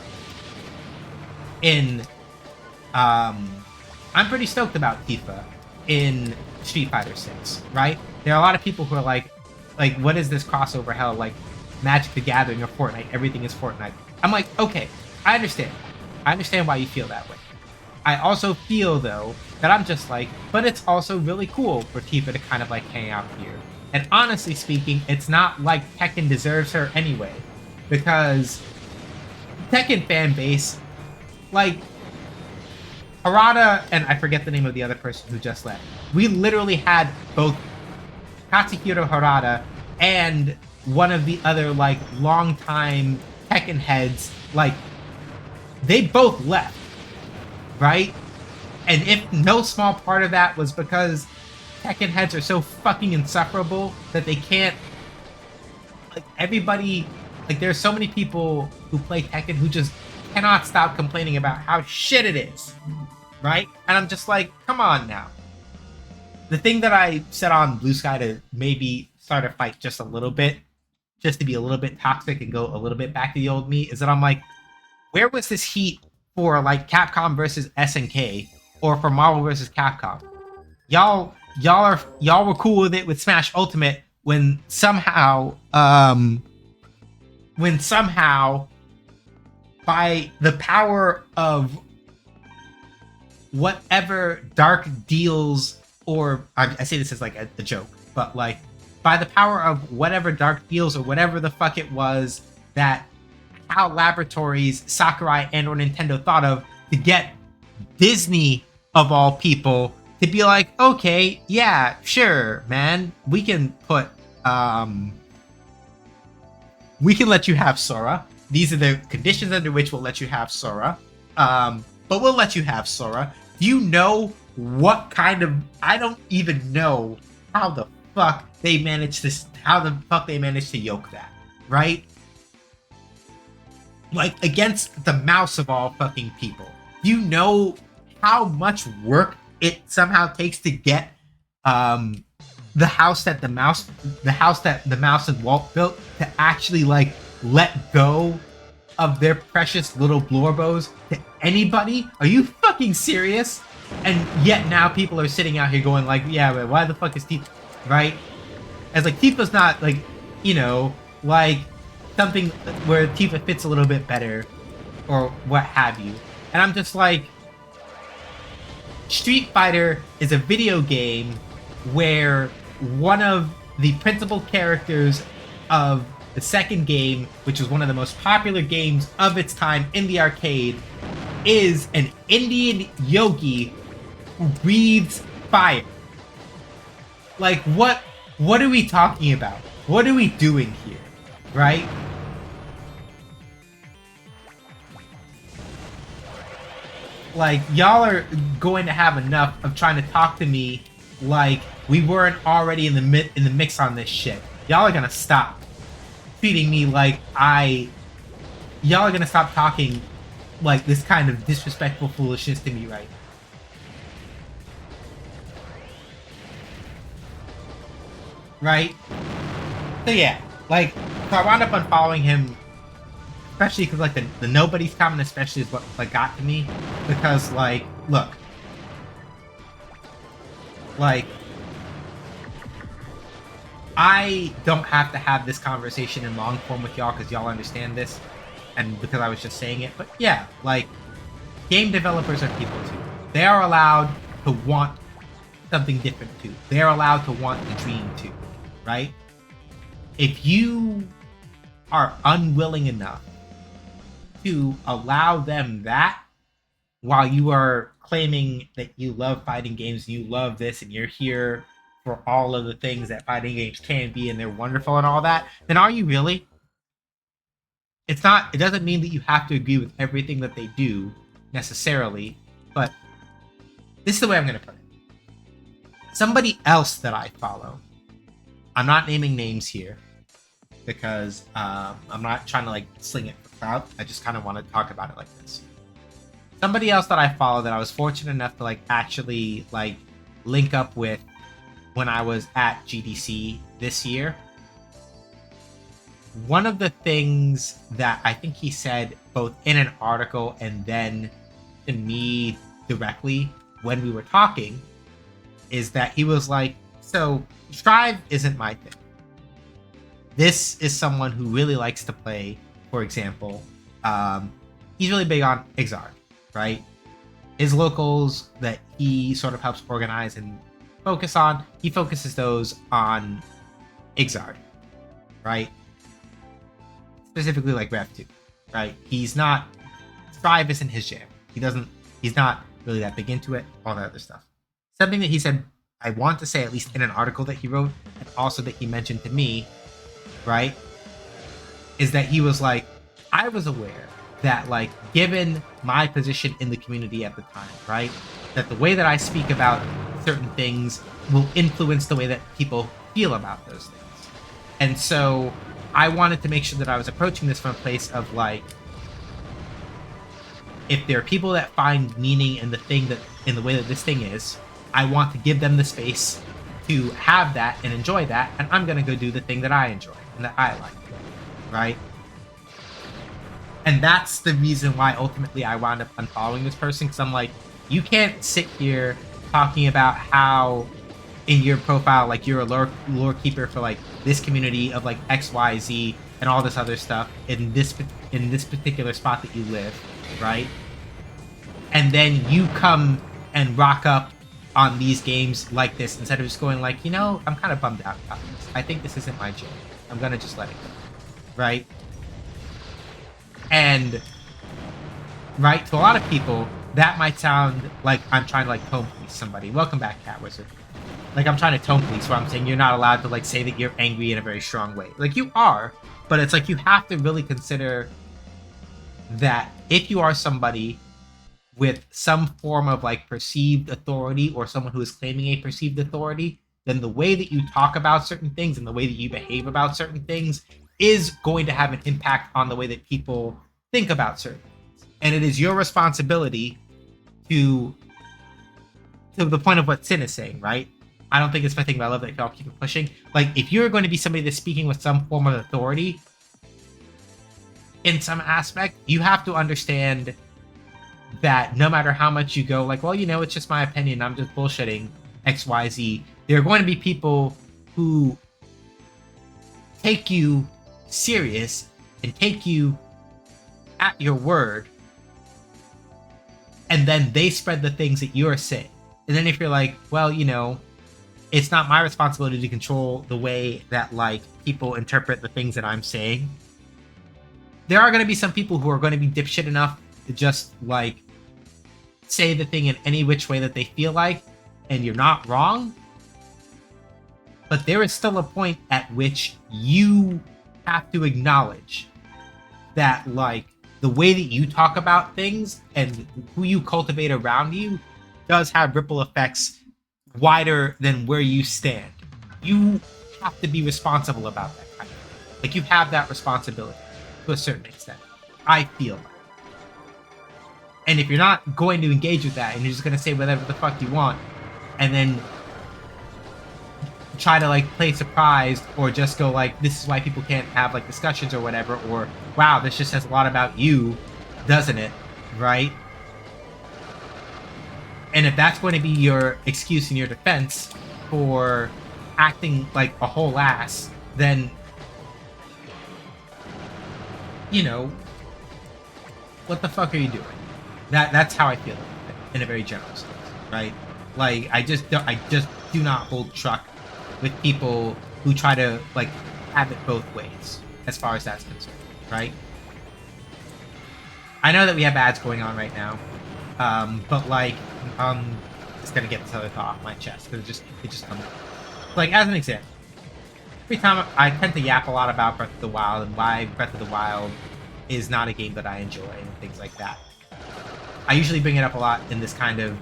I'm pretty stoked about Tifa in Street Fighter 6, right? There are a lot of people who are like, what is this crossover hell? Like, Magic the Gathering or Fortnite, everything is Fortnite. I'm like, okay, I understand. I understand why you feel that way. I also feel, though, that I'm just like, but it's also really cool for Tifa to kind of, like, hang out here. And honestly speaking, it's not like Tekken deserves her anyway. Because Tekken fan base, like, Harada, and I forget the name of the other person who just left. We literally had both Katsuhiro Harada and one of the other, like, longtime Tekken heads, like, they both left, right? And if no small part of that was because Tekken heads are so fucking insufferable that they can't, like, everybody, like, there's so many people who play Tekken who just cannot stop complaining about how shit it is, right? And I'm just like, come on now. The thing that I said on Blue Sky to maybe start a fight just a little bit, just to be a little bit toxic and go a little bit back to the old me, is that I'm like, where was this heat for, like, Capcom versus SNK or for Marvel versus Capcom? Y'all were cool with it with Smash Ultimate when somehow by the power of whatever dark deals, or I say this as like a joke, but like by the power of whatever dark deals or whatever the fuck it was that HAL Laboratories, Sakurai, and or Nintendo thought of to get Disney, of all people, to be like, okay, yeah, sure, man, we can let you have Sora. These are the conditions under which we'll let you have Sora. But we'll let you have Sora. Do you know what kind of... I don't even know how the fuck they managed to yoke that, right? Like, against the mouse of all fucking people. Do you know how much work it somehow takes to get the house that the mouse and Walt built to actually like let go of their precious little Blorbos to anybody? Are you fucking serious? And yet now people are sitting out here going like, yeah, but why the fuck is Tifa, right? As like Tifa's not like, you know, like something where Tifa fits a little bit better or what have you. And I'm just like, Street Fighter is a video game where one of the principal characters of the second game, which was one of the most popular games of its time in the arcade, is an Indian yogi who breathes fire. Like, what are we talking about? What are we doing here, right? Like, y'all are going to have enough of trying to talk to me like we weren't already in the mix on this shit. Y'all are gonna stop treating me like y'all are gonna stop talking like this kind of disrespectful foolishness to me right now. Right? So yeah, like, so I wound up unfollowing him, especially because like the nobody's comment especially is what like got to me, because like, look, like, I don't have to have this conversation in long form with y'all because y'all understand this, and because I was just saying it, but yeah, like, game developers are people too. They are allowed to want something different too. They are allowed to want the dream too, right? If you are unwilling enough to allow them that while you are claiming that you love fighting games, you love this, and you're here for all of the things that fighting games can be and they're wonderful and all that, then are you really? It doesn't mean that you have to agree with everything that they do necessarily, but this is the way I'm going to put it. Somebody else that I follow, I'm not naming names here because I'm not trying to like sling it for clout. I just kind of want to talk about it like this. Somebody else that I follow that I was fortunate enough to like actually like link up with when I was at GDC this year. One of the things that I think he said both in an article and then to me directly when we were talking is that he was like, so Strive isn't my thing. This is someone who really likes to play, for example, he's really big on Exard, right? His locals that he sort of helps organize and focus on, he focuses those on Exard, right? Specifically like Rev 2, right? Strive isn't his jam. He's not really that big into it, all that other stuff. Something that he said, I want to say at least in an article that he wrote, and also that he mentioned to me, right, is that he was like, I was aware that like, given my position in the community at the time, right, that the way that I speak about certain things will influence the way that people feel about those things. And so I wanted to make sure that I was approaching this from a place of like, if there are people that find meaning in the way that this thing is, I want to give them the space to have that and enjoy that, and I'm gonna go do the thing that I enjoy and that I like, right? And that's the reason why ultimately I wound up unfollowing this person, because I'm like, you can't sit here talking about how in your profile like you're a lore keeper for like this community of like XYZ and all this other stuff in this particular spot that you live, right? And then you come and rock up on these games like this instead of just going like, I'm kind of bummed out about this. I think this isn't my jam. I'm gonna just let it go, right? And right, to a lot of people, that might sound like I'm trying to like tone police somebody. Welcome back, Cat Wizard. Like I'm trying to tone police where I'm saying you're not allowed to like say that you're angry in a very strong way. Like you are, but it's like you have to really consider that if you are somebody with some form of like perceived authority or someone who is claiming a perceived authority, then the way that you talk about certain things and the way that you behave about certain things is going to have an impact on the way that people think about certain things. And it is your responsibility to the point of what Sin is saying, right? I don't think it's my thing, but I love that y'all keep it pushing. Like, if you're going to be somebody that's speaking with some form of authority in some aspect, you have to understand that no matter how much you go, like, well, it's just my opinion, I'm just bullshitting XYZ, there are going to be people who take you serious and take you at your word, and then they spread the things that you're saying. And then if you're like, well, it's not my responsibility to control the way that like people interpret the things that I'm saying, there are going to be some people who are going to be dipshit enough to just like say the thing in any which way that they feel like, and you're not wrong. But there is still a point at which you have to acknowledge that like the way that you talk about things and who you cultivate around you does have ripple effects wider than where you stand. You have to be responsible about that kind of thing. Like you have that responsibility to a certain extent, I feel like. And if you're not going to engage with that and you're just going to say whatever the fuck you want and then try to like play surprised or just go like, this is why people can't have like discussions or whatever, or wow, this just says a lot about you, doesn't it? Right? And if that's going to be your excuse and your defense for acting like a whole ass, then what the fuck are you doing? That's how I feel in a very general sense, right? Like I just do not hold truck with people who try to like have it both ways as far as that's concerned, right? I know that we have ads going on right now, but like just gonna get this other thought off my chest because it just comes up. Like as an example, every time I tend to yap a lot about Breath of the Wild and why Breath of the Wild is not a game that I enjoy and things like that. I usually bring it up a lot in this kind of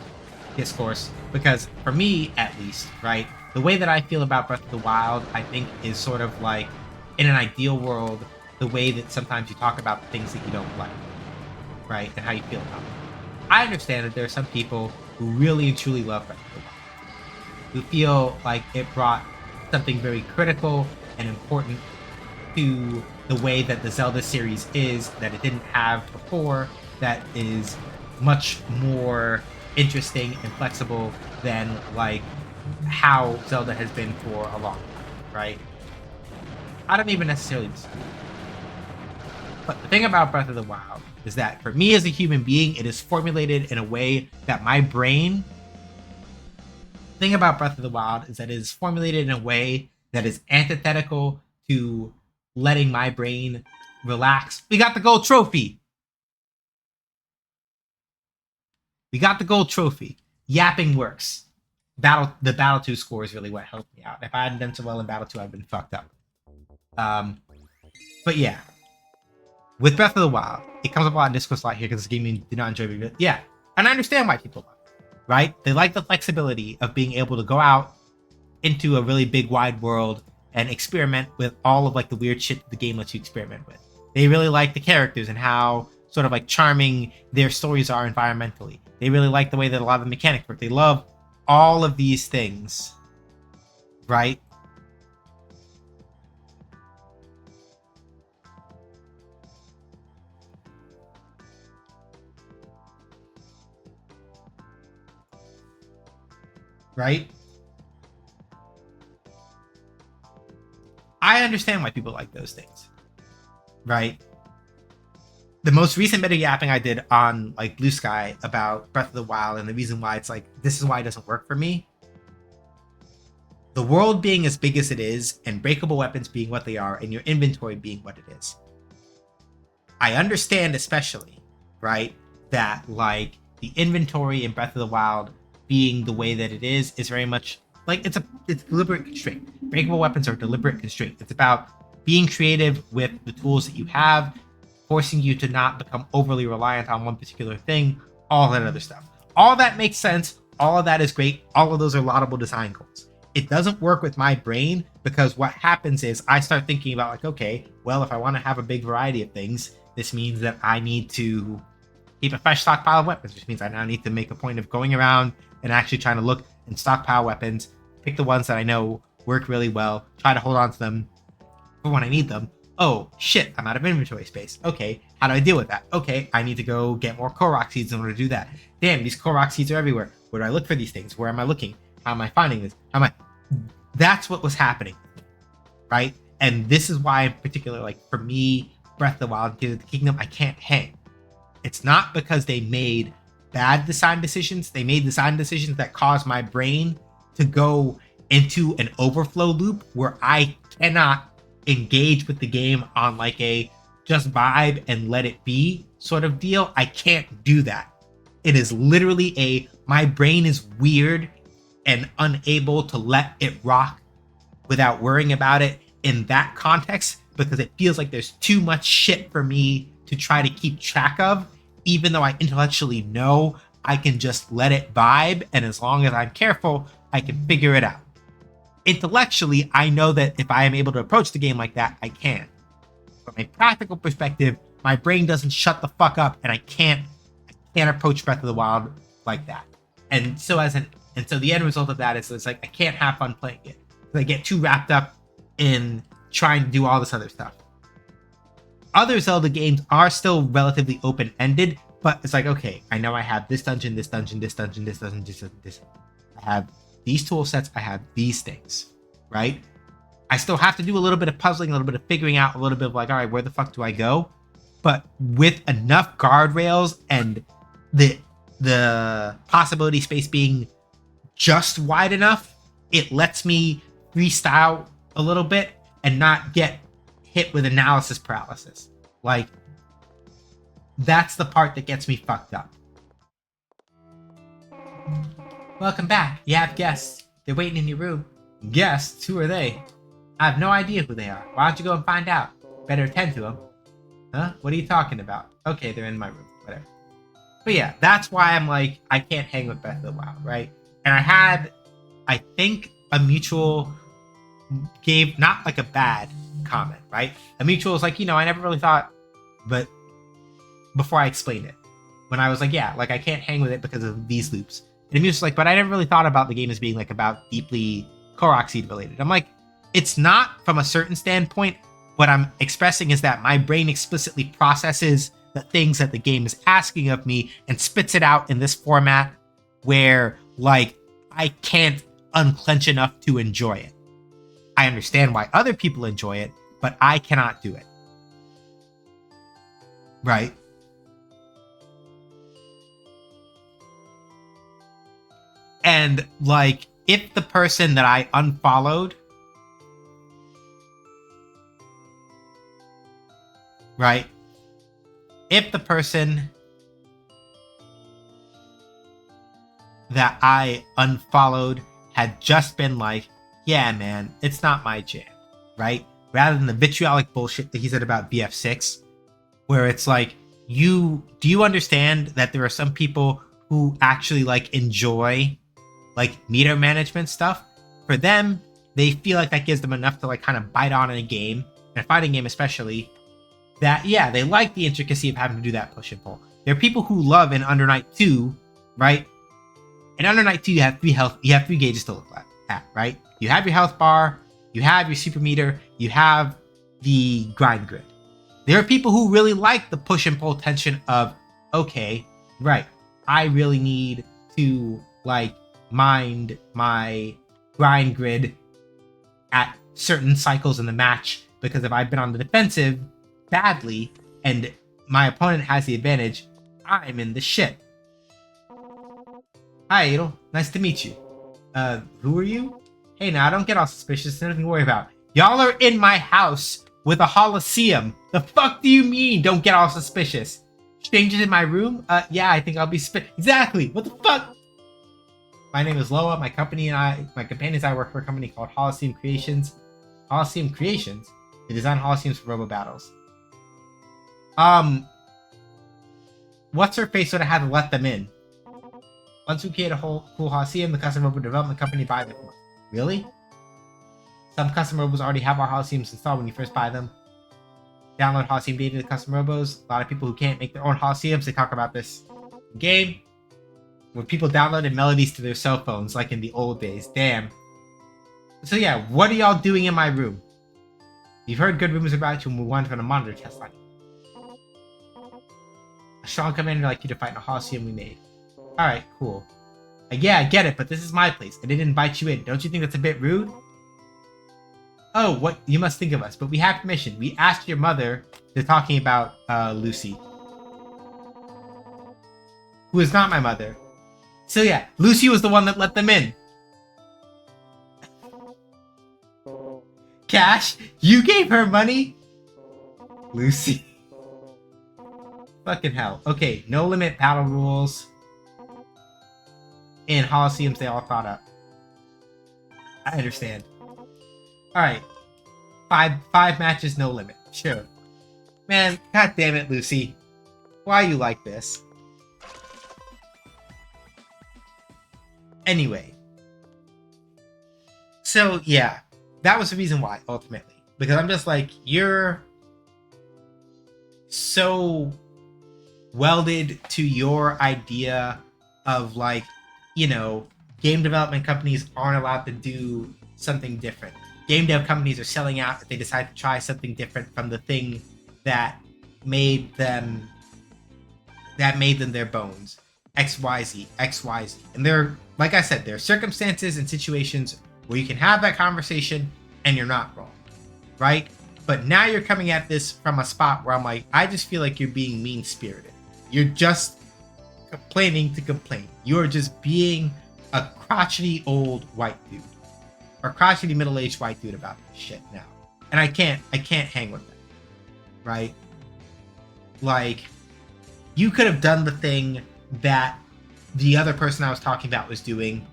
discourse because for me, at least, right, the way that I feel about Breath of the Wild, I think is sort of like, in an ideal world, the way that sometimes you talk about things that you don't like, right, and how you feel about them. I understand that there are some people who really and truly love Breath of the Wild, who feel like it brought something very critical and important to the way that the Zelda series is, that it didn't have before, that is much more interesting and flexible than like how Zelda has been for a long time, right? I don't even necessarily disagree. But the thing about Breath of the Wild is that for me as a human being, it is formulated in a way that my brain... The thing about Breath of the Wild is that it is formulated in a way that is antithetical to letting my brain relax. We got the gold trophy! We got the gold trophy. Yapping works. The Battle 2 score is really what helped me out. If I hadn't done so well in Battle 2, I'd been fucked up. But yeah. With Breath of the Wild, it comes up a lot in discourse a lot here because this game you do not enjoy it. Yeah. And I understand why people love it. Right? They like the flexibility of being able to go out into a really big wide world and experiment with all of like the weird shit that the game lets you experiment with. They really like the characters and how sort of like charming their stories are environmentally. They really like the way that a lot of the mechanics work. They love all of these things, right? Right? I understand why people like those things, right? the most recent bit of yapping I did on like Blue Sky about Breath of the Wild and the reason why it's like this is why it doesn't work for me. The world being as big as it is, and breakable weapons being what they are, and your inventory being what it is. I understand, especially, right, that like the inventory in Breath of the Wild being the way that it is very much like it's deliberate constraint. Breakable weapons are deliberate constraint. It's about being creative with the tools that you have, forcing you to not become overly reliant on one particular thing, all that other stuff. All that makes sense. All of that is great. All of those are laudable design goals. It doesn't work with my brain because what happens is I start thinking about like, okay, well, if I want to have a big variety of things, this means that I need to keep a fresh stockpile of weapons, which means I now need to make a point of going around and actually trying to look and stockpile weapons, pick the ones that I know work really well, try to hold on to them for when I need them. Oh, shit, I'm out of inventory space. Okay, how do I deal with that? Okay, I need to go get more Korok seeds in order to do that. Damn, these Korok seeds are everywhere. Where do I look for these things? Where am I looking? How am I finding this? How am I... That's what was happening, right? And this is why, in particular, like for me, Breath of the Wild, Tears of the Kingdom, I can't hang. It's not because they made bad design decisions. They made design decisions that caused my brain to go into an overflow loop where I cannot engage with the game on like a just vibe and let it be sort of deal. I can't do that. It is literally my brain is weird and unable to let it rock without worrying about it in that context because it feels like there's too much shit for me to try to keep track of, even though I intellectually know I can just let it vibe, and as long as I'm careful, I can figure it out. Intellectually, I know that if I am able to approach the game like that, I can. From a practical perspective, my brain doesn't shut the fuck up, and I can't approach Breath of the Wild like that. And so the end result of that is it's like I can't have fun playing it. I get too wrapped up in trying to do all this other stuff. Other Zelda games are still relatively open-ended, but it's like, okay, I know I have this dungeon, this dungeon, this dungeon, this dungeon, this. I have these tool sets, I have these things, right? I still have to do a little bit of puzzling, a little bit of figuring out, a little bit of like, all right, where the fuck do I go? But with enough guardrails and the possibility space being just wide enough, it lets me freestyle a little bit and not get hit with analysis paralysis. Like, that's the part that gets me fucked up. Welcome back. You have guests. They're waiting in your room. Guests? Who are they? I have no idea who they are. Why don't you go and find out? Better attend to them. Huh? What are you talking about? Okay, they're in my room. Whatever. But yeah, that's why I'm like, I can't hang with Breath of the Wild, right? And I had, I think, a mutual gave not like a bad comment, right? A mutual was like, I never really thought, but before I explained it, when I was like, yeah, like I can't hang with it because of these loops. And he was like, but I never really thought about the game as being like about deeply Korok seed related. I'm like, it's not from a certain standpoint. What I'm expressing is that my brain explicitly processes the things that the game is asking of me and spits it out in this format where like I can't unclench enough to enjoy it. I understand why other people enjoy it, but I cannot do it. Right? And like, if the person that I unfollowed, right? If the person that I unfollowed had just been like, yeah, man, it's not my jam, right? Rather than the vitriolic bullshit that he said about BF6, where it's like, do you understand that there are some people who actually like enjoy like meter management stuff? For them, they feel like that gives them enough to like kind of bite on in a game, and a fighting game especially, that yeah, they like the intricacy of having to do that push and pull. There are people who love in Under Night 2, right? In Under Night 2, you have three gauges to look at, right? You have your health bar, you have your super meter, you have the grind grid. There are people who really like the push and pull tension of, okay, right, I really need to like mind my grind grid at certain cycles in the match, because if I've been on the defensive badly and my opponent has the advantage, I'm in the shit. Hi, Adel. Nice to meet you. Who are you? Hey, now, don't get all suspicious. Nothing to worry about. Y'all are in my house with a Holosseum. The fuck do you mean, don't get all suspicious? Strangers in my room? Yeah, I think I'll be Exactly. What the fuck? My name is Loa. My companions and I work for a company called Holosseum Creations. Holosseum Creations? They design Holosseums for robo battles. What's her face would have had to let them in? Once we create a whole cool Holosseum, the custom robo development company buys it. Really? Some custom robos already have our Holosseums installed when you first buy them. Download Holosseum data to custom robos. A lot of people who can't make their own Holosseums, they talk about this game. When people downloaded melodies to their cell phones, like in the old days. Damn. So yeah, what are y'all doing in my room? You've heard good rumors about you and we wanted to run a monitor test on you. A strong commander like you to fight in a Holosseum we made. Alright, cool. Yeah, I get it, but this is my place. I didn't invite you in. Don't you think that's a bit rude? Oh, what? You must think of us, but we have permission. We asked your mother. They're talking about Lucy, who is not my mother. So yeah, Lucy was the one that let them in. Cash? You gave her money? Lucy. Fucking hell. Okay, no limit battle rules. In Holosseums, they all thought up. I understand. Alright. Five matches, no limit. Sure. Man, god damn it, Lucy. Why are you like this? Anyway. So, yeah. That was the reason why, ultimately. Because I'm just like, you're so welded to your idea of, like, you know, game development companies aren't allowed to do something different. Game dev companies are selling out if they decide to try something different from the thing that made them their bones. XYZ, XYZ. And there, like I said, there are circumstances and situations where you can have that conversation and you're not wrong, right? But now you're coming at this from a spot where I'm like, I just feel like you're being mean-spirited. You're just complaining to complain. You're just being a crotchety old white dude. Or crotchety middle-aged white dude about this shit now. And I can't hang with that. Right? Like, you could have done the thing that the other person I was talking about was doing.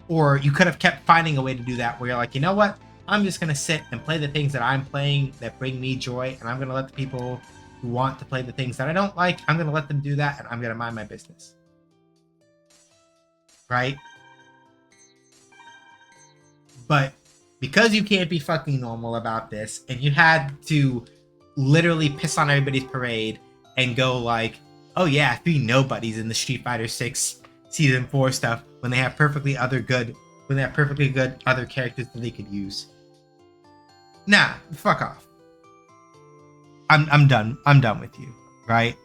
Or you could have kept finding a way to do that where you're like, you know what? I'm just going to sit and play the things that I'm playing that bring me joy. And I'm going to let the people who want to play the things that I don't like, I'm going to let them do that. And I'm going to mind my business. Right? But because you can't be fucking normal about this, and you had to literally piss on everybody's parade and go like, oh yeah, 3 nobodies in the Street Fighter 6 Season 4 stuff when they have perfectly good other characters that they could use. Nah, fuck off. I'm done. I'm done with you, right?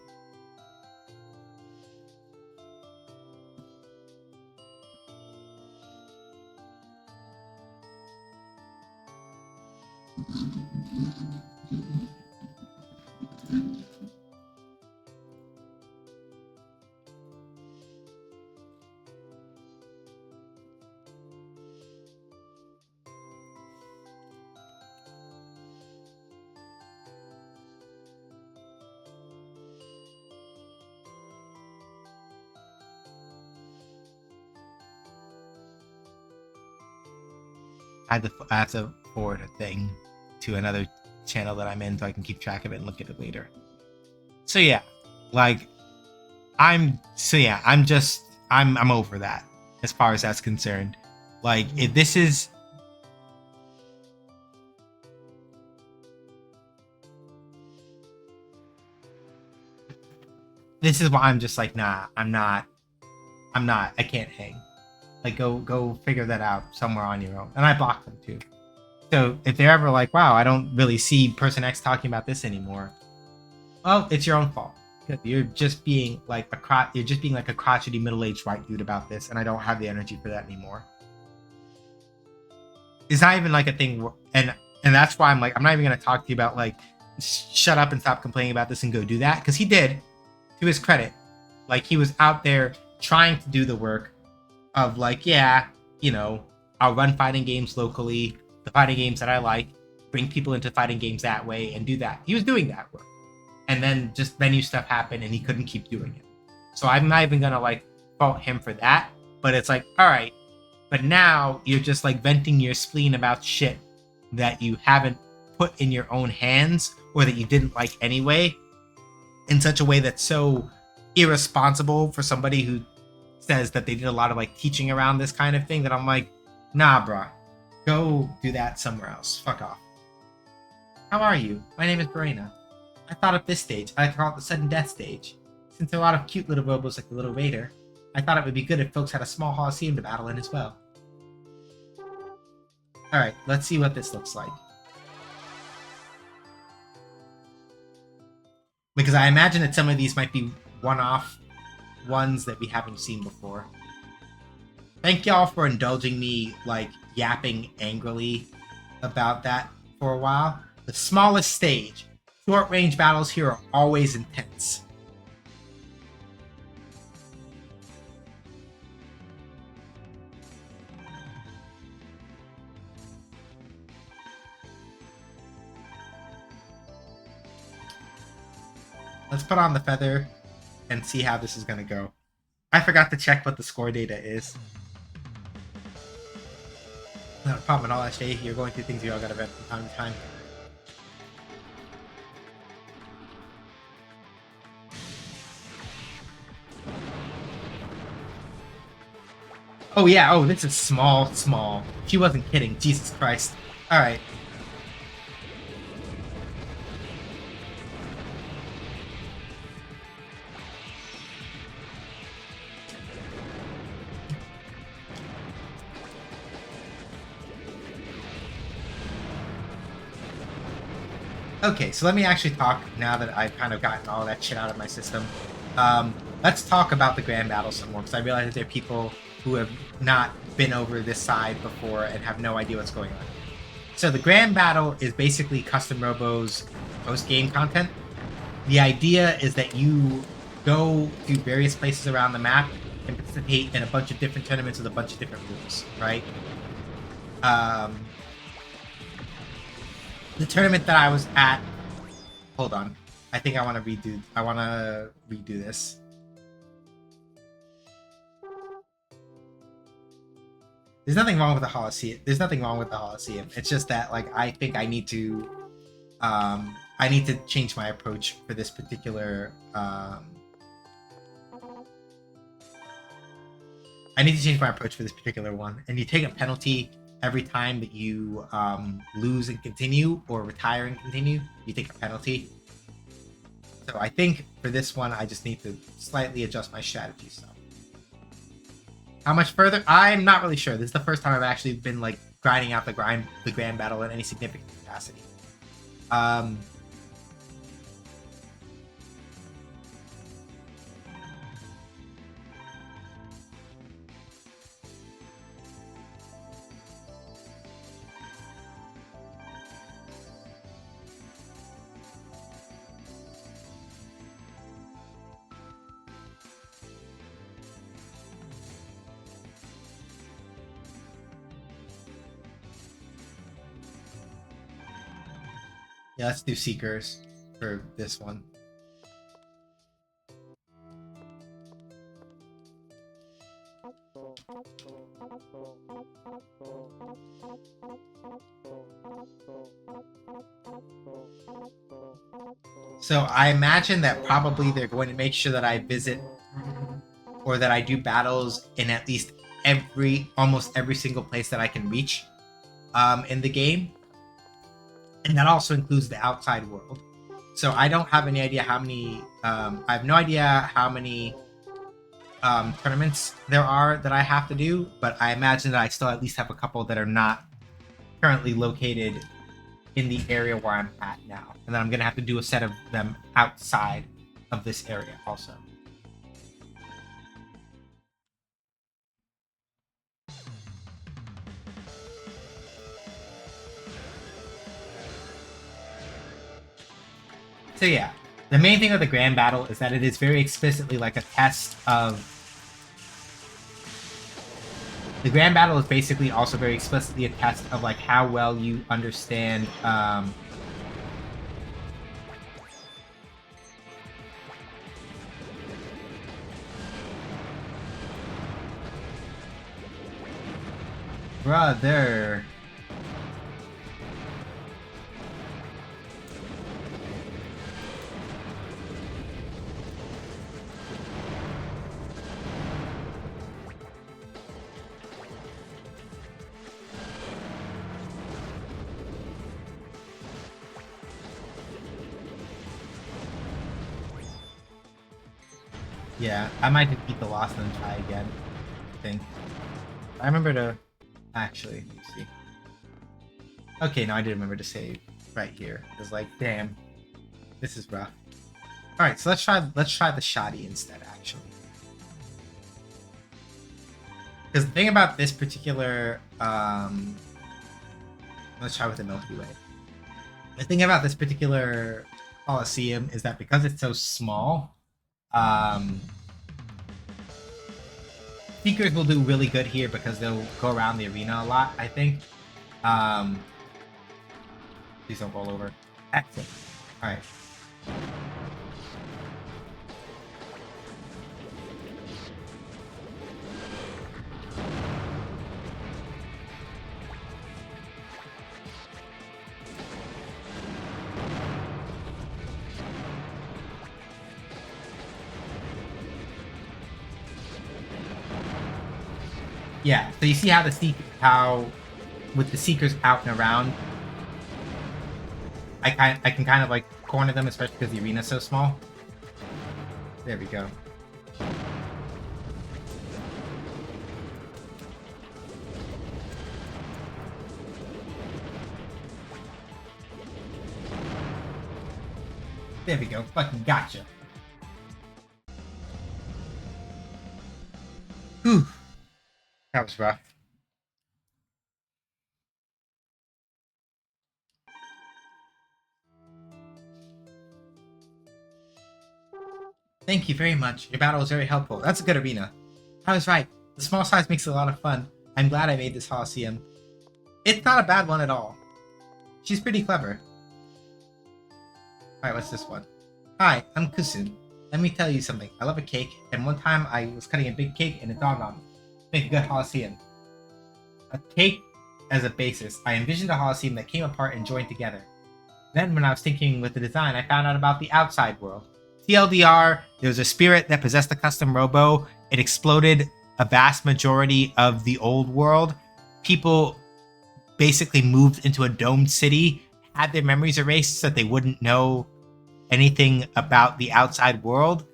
I have to forward a thing to another channel that I'm in so I can keep track of it and look at it later. So yeah, like, I'm over that as far as that's concerned. Like, if this is why I'm just like, nah, I'm not, I can't hang. Like, go figure that out somewhere on your own. And I blocked them too. So if they're ever like, wow, I don't really see person X talking about this anymore, well, it's your own fault. You're just being like a crotchety middle-aged white dude about this, and I don't have the energy for that anymore. It's not even like a thing, and that's why I'm like, I'm not even gonna talk to you about like shut up and stop complaining about this and go do that, because he did, to his credit. Like, he was out there trying to do the work of, like, yeah, you know, I'll run fighting games locally, the fighting games that I like, bring people into fighting games that way, and do that. He was doing that work. And then just venue stuff happened, and he couldn't keep doing it. So I'm not even gonna, like, fault him for that, but it's like, all right, but now you're just, like, venting your spleen about shit that you haven't put in your own hands, or that you didn't like anyway, in such a way that's so irresponsible for somebody who says that they did a lot of, like, teaching around this kind of thing, that I'm like, nah, bruh, go do that somewhere else. Fuck off. How are you? My name is Verena. I thought of this stage. I call it the sudden death stage. Since there are a lot of cute little robos like the little raider, I thought it would be good if folks had a small Holocene to battle in as well. Alright, let's see what this looks like. Because I imagine that some of these might be one-off ones that we haven't seen before. Thank y'all for indulging me, like, yapping angrily about that for a while. The smallest stage. Short-range battles here are always intense. Let's put on the feather and see how this is going to go. I forgot to check what the score data is. Not a problem at all, SJ. You're going through things you all gotta vet from time to time. Oh yeah, oh, this is small. She wasn't kidding, Jesus Christ. Alright. Okay, so let me actually talk, now that I've kind of gotten all that shit out of my system. Let's talk about the Grand Battle some more, because I realize that there are people who have not been over this side before and have no idea what's going on. So the Grand Battle is basically Custom Robo's post-game content. The idea is that you go to various places around the map and participate in a bunch of different tournaments with a bunch of different rules, right? The tournament that I was at... Hold on. I think I want to redo this. There's nothing wrong with the Holocene. There's nothing wrong with the Holocene. It's just that, like, I think I need to change my approach for this particular I need to change my approach for this particular one. And you take a penalty every time that you lose and continue, or retire and continue. You take a penalty. So I think for this one, I just need to slightly adjust my strategy. So how much further? I'm not really sure. This is the first time I've actually been, like, grinding out the Grand Battle in any significant capacity. Yeah, let's do Seekers for this one. So I imagine that probably they're going to make sure that I visit, or that I do battles in at least almost every single place that I can reach in the game. And that also includes the outside world. So I don't have any idea how many... I have no idea how many tournaments there are that I have to do, but I imagine that I still at least have a couple that are not currently located in the area where I'm at now. And then I'm going to have to do a set of them outside of this area also. So yeah, the main thing of the grand battle is that it is very explicitly like a test of. The grand battle is basically also very explicitly a test of like how well you understand. Brother. Yeah, I might just beat the loss and then try again. I think. I remember to actually let me see. Okay, no, I did remember to save right here. It was like, damn, this is rough. All right, so let's try the shoddy instead, actually. Because the thing about this particular, let's try with the Milky Way. The thing about this particular Coliseum is that because it's so small, Seekers will do really good here because they'll go around the arena a lot, I think. Please don't roll over. Excellent. Alright. Yeah, so you see how with the Seekers out and around, I can kind of like corner them, especially because the arena's so small. There we go. There we go. Fucking gotcha. Whew. That was rough. Thank you very much. Your battle was very helpful. That's a good arena. I was right. The small size makes it a lot of fun. I'm glad I made this Coliseum. It's not a bad one at all. She's pretty clever. Alright, what's this one? Hi, I'm Kusun. Let me tell you something. I love a cake, and one time I was cutting a big cake and it dawned on me. Make a good Coliseum. A cake as a basis, I envisioned a Coliseum that came apart and joined together. Then, when I was thinking with the design, I found out about the outside world. TLDR, there was a spirit that possessed the custom robo. It exploded a vast majority of the old world. People basically moved into a domed city, had their memories erased so that they wouldn't know anything about the outside world.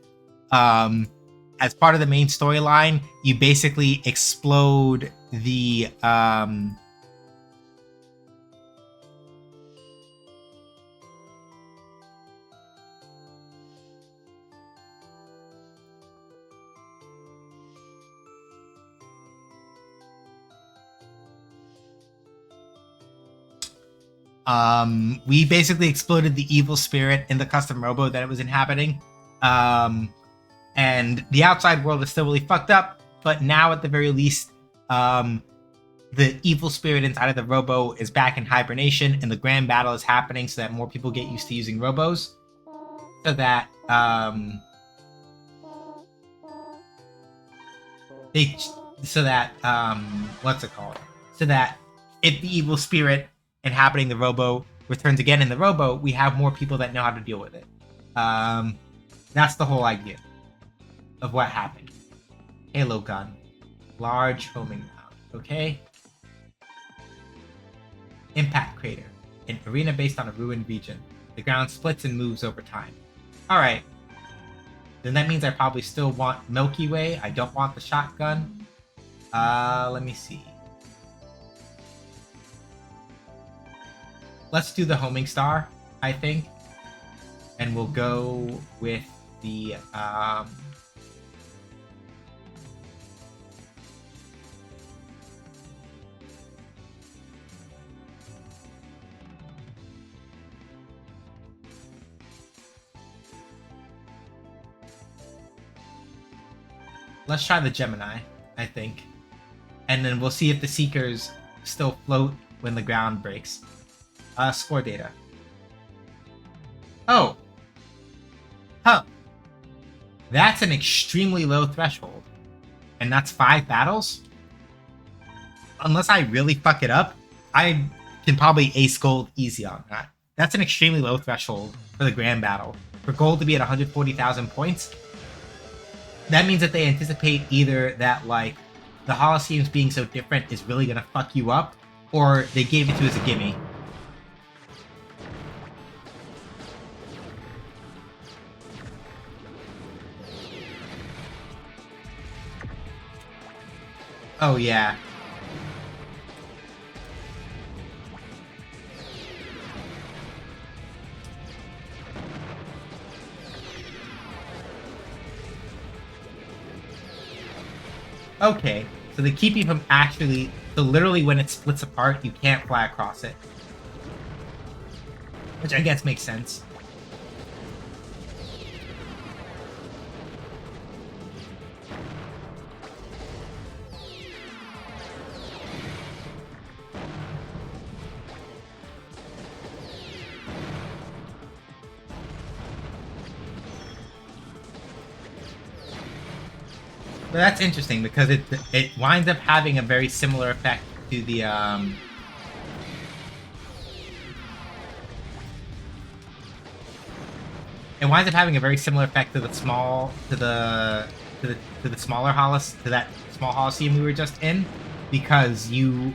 As part of the main storyline, you basically explode the we basically exploded the evil spirit in the custom robo that it was inhabiting. And the outside world is still really fucked up, but now at the very least, the evil spirit inside of the robo is back in hibernation, and the grand battle is happening so that more people get used to using robos. So that what's it called? So that if the evil spirit inhabiting the robo returns again in the robo, we have more people that know how to deal with it. That's the whole idea of what happened. Halo gun. Large homing round. Okay? Impact crater. An arena based on a ruined region. The ground splits and moves over time. Alright. Then that means I probably still want Milky Way. I don't want the shotgun. Let me see. Let's do the homing star, I think. And we'll go with the Let's try the Gemini, I think. And then we'll see if the Seekers still float when the ground breaks. Score data. Oh. Huh. That's an extremely low threshold. And that's 5 battles? Unless I really fuck it up, I can probably ace gold easy on that. That's an extremely low threshold for the grand battle. For gold to be at 140,000 points, that means that they anticipate either that, like, the Holosseums being so different is really gonna fuck you up, or they gave it to you as a gimme. Oh, yeah. Okay, so they keep you from actually... So literally when it splits apart, you can't fly across it. Which I guess makes sense. But that's interesting because it winds up having a very similar effect to the it winds up having a very similar effect to the small to the smaller to that small Holosseum we were just in, because you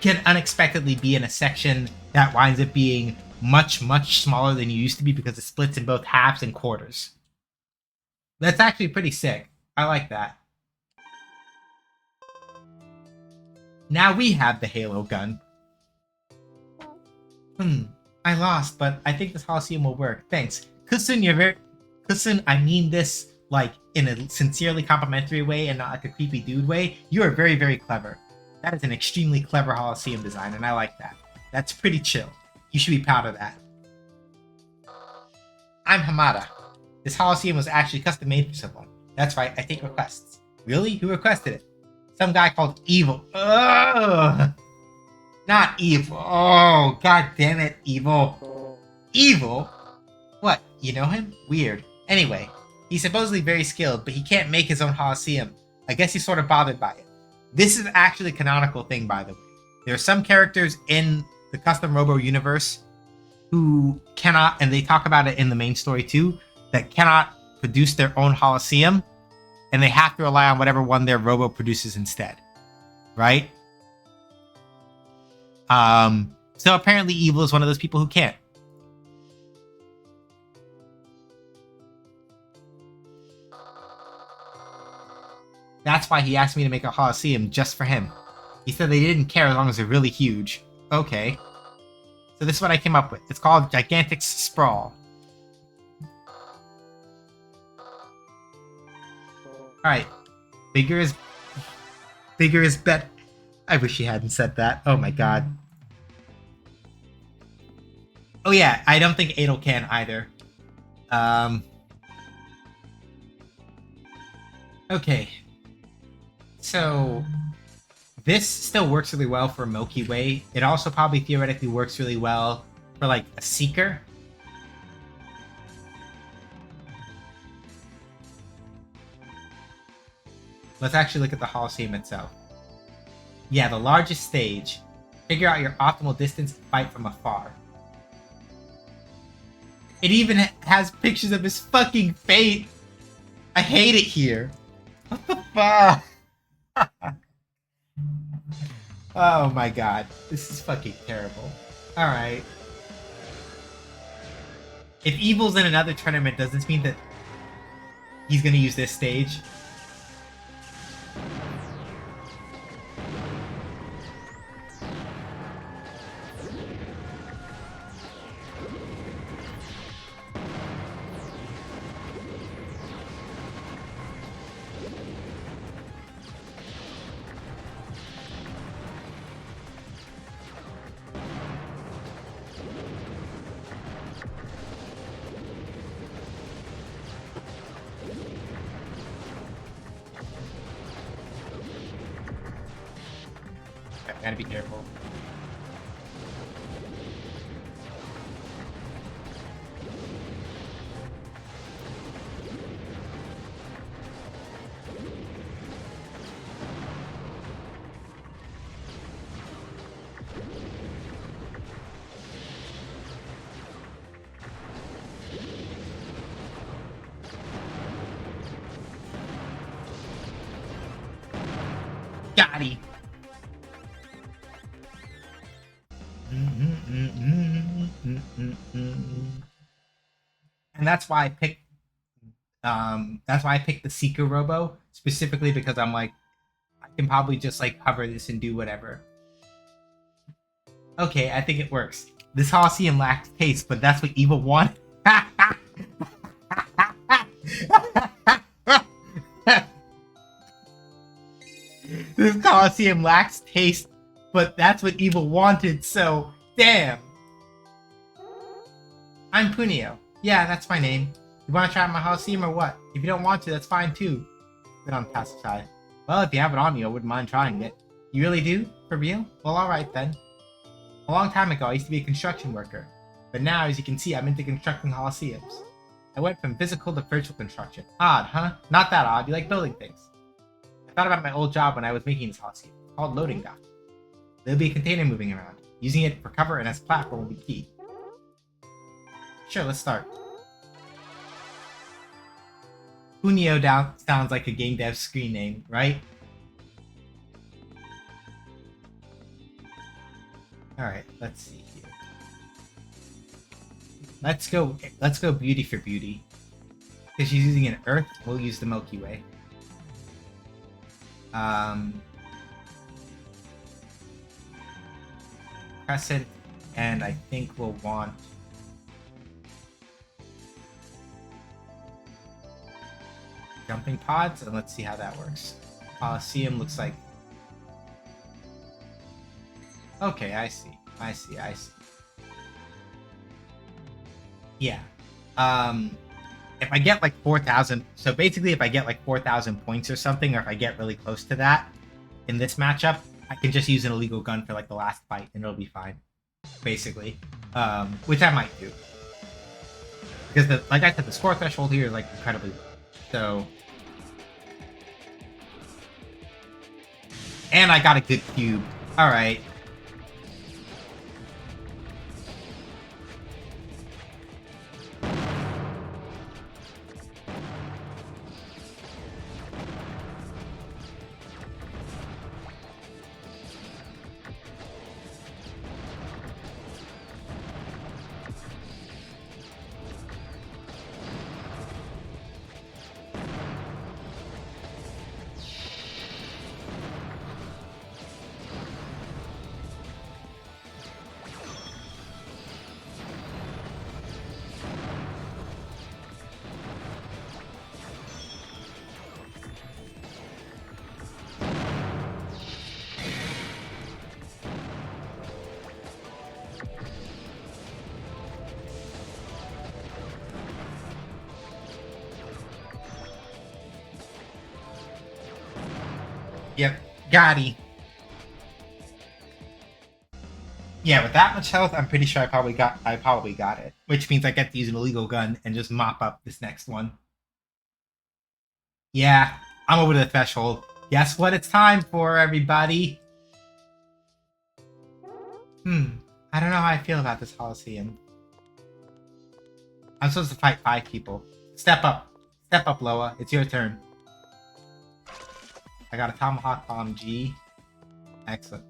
can unexpectedly be in a section that winds up being much smaller than you used to be because it splits in both halves and quarters. That's actually pretty sick. I like that. Now we have the Halo gun. I lost, but I think this Holosseum will work. Thanks. Kusun, you're very... Kusun, I mean this, like, in a sincerely complimentary way and not like a creepy dude way. You are very, very clever. That is an extremely clever Holosseum design, and I like that. That's pretty chill. You should be proud of that. I'm Hamada. This Holosseum was actually custom made for someone. That's right, I take requests. Really? Who requested it? Some guy called Evil. Ugh! Not Evil. Oh, god damn it, Evil. Evil? What, you know him? Weird. Anyway, he's supposedly very skilled, but he can't make his own Holosseum. I guess he's sort of bothered by it. This is actually a canonical thing, by the way. There are some characters in the custom Robo universe who cannot, and they talk about it in the main story too, that cannot produce their own Holosseum, and they have to rely on whatever one their Robo produces instead. Right? So apparently Evil is one of those people who can't. That's why he asked me to make a Holosseum just for him. He said they didn't care as long as they're really huge. Okay. So this is what I came up with. It's called Gigantic Sprawl. Alright. Bigger is better. I wish he hadn't said that. Oh my god. Oh yeah, I don't think Adel can either. Okay. So, this still works really well for Milky Way. It also probably theoretically works really well for, like, a Seeker. Let's actually look at the Holosseum itself. Yeah, the largest stage. Figure out your optimal distance and fight from afar. It even has pictures of his fucking fate. I hate it here. What the fuck? Oh my god. This is fucking terrible. Alright. If Evil's in another tournament, does this mean that he's gonna use this stage? Gotta be careful. Got he. And that's why I picked the Seeker Robo specifically, because I'm like, I can probably just like hover this and do whatever. Okay, I think it works. This Coliseum lacks taste, but that's what Evil wanted. This Coliseum lacks taste, but that's what Evil wanted, so damn. I'm Punio. Yeah, that's my name. You want to try out my Coliseum or what? If you don't want to, that's fine too. Then on the passive side. Well, if you have it on you, I wouldn't mind trying it. You really do? For real? Well, alright then. A long time ago, I used to be a construction worker. But now, as you can see, I'm into constructing Coliseums. I went from physical to virtual construction. Odd, huh? Not that odd, you like building things. I thought about my old job when I was making this Coliseum, called Loading Dock. There'll be a container moving around. Using it for cover and as a platform will be key. Sure, let's start. Punio sounds like a game dev screen name, right? Alright, let's see here. Let's go beauty for beauty. Because she's using an Earth, we'll use the Milky Way. Crescent, and I think we'll want jumping pods, and let's see how that works. Coliseum looks like... Okay, I see. Yeah. If I get like 4,000... So basically, if I get like 4,000 points or something, or if I get really close to that in this matchup, I can just use an illegal gun for like the last fight, and it'll be fine. Basically. Which I might do. Because, like I said, the score threshold here is like incredibly low. So... And I got a good cube. Alright. Yep, Gotti. Yeah, with that much health, I'm pretty sure I probably got it. Which means I get to use an illegal gun and just mop up this next one. Yeah, I'm over the threshold. Guess what it's time for, everybody? I don't know how I feel about this Coliseum. I'm supposed to fight 5 people. Step up, Loa. It's your turn. I got a Tomahawk Bomb G. Excellent.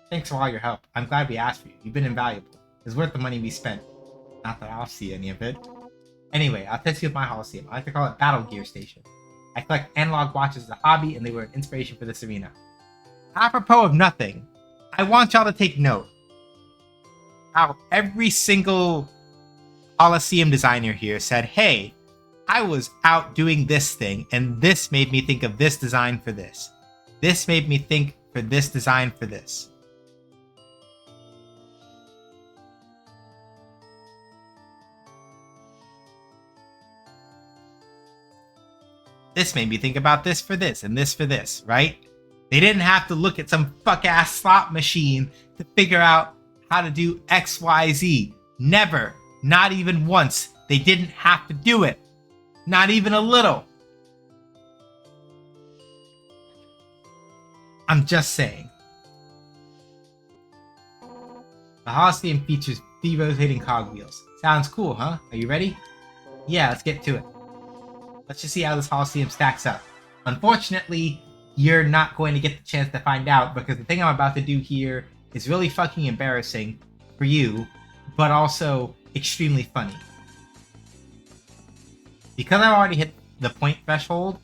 Thanks for all your help. I'm glad we asked for you. You've been invaluable. It's worth the money we spent. Not that I'll see any of it. Anyway, I'll test you with my Coliseum. I like to call it Battle Gear Station. I collect analog watches as a hobby, and they were an inspiration for this arena. Apropos of nothing, I want y'all to take note how every single Coliseum designer here said, hey, I was out doing this thing, and this made me think of this design for this. This made me think for this design for this. This made me think about this for this, and this for this, right? They didn't have to look at some fuck-ass slot machine to figure out how to do XYZ. Never. Not even once. They didn't have to do it. Not even a little. I'm just saying. The Holocene features 3 rotating cogwheels. Sounds cool, huh? Are you ready? Yeah, let's get to it. Let's just see how this Holocene stacks up. Unfortunately, you're not going to get the chance to find out because the thing I'm about to do here is really fucking embarrassing for you, but also extremely funny. Because I've already hit the point threshold,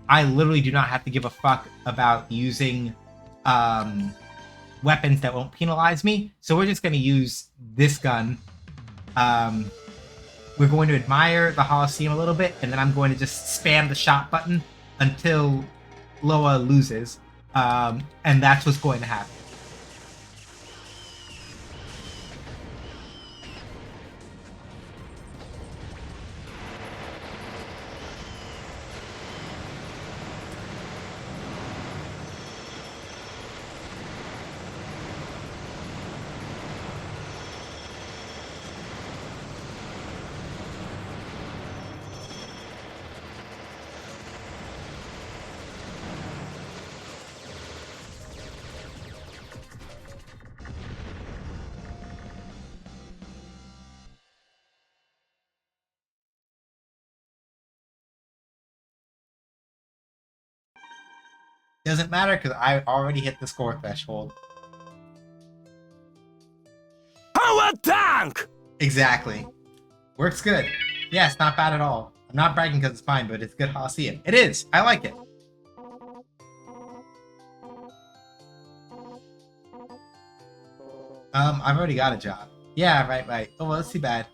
I literally do not have to give a fuck about using weapons that won't penalize me. So we're just going to use this gun. We're going to admire the Holocene a little bit, and then I'm going to just spam the shot button until Loa loses. And that's what's going to happen. Doesn't matter because I already hit the score threshold. Power tank! Exactly. Works good. Yeah, it's not bad at all. I'm not bragging because it's fine, but it's good Holocene. It is. I like it. I've already got a job. Yeah, right. Oh, well, that's too bad.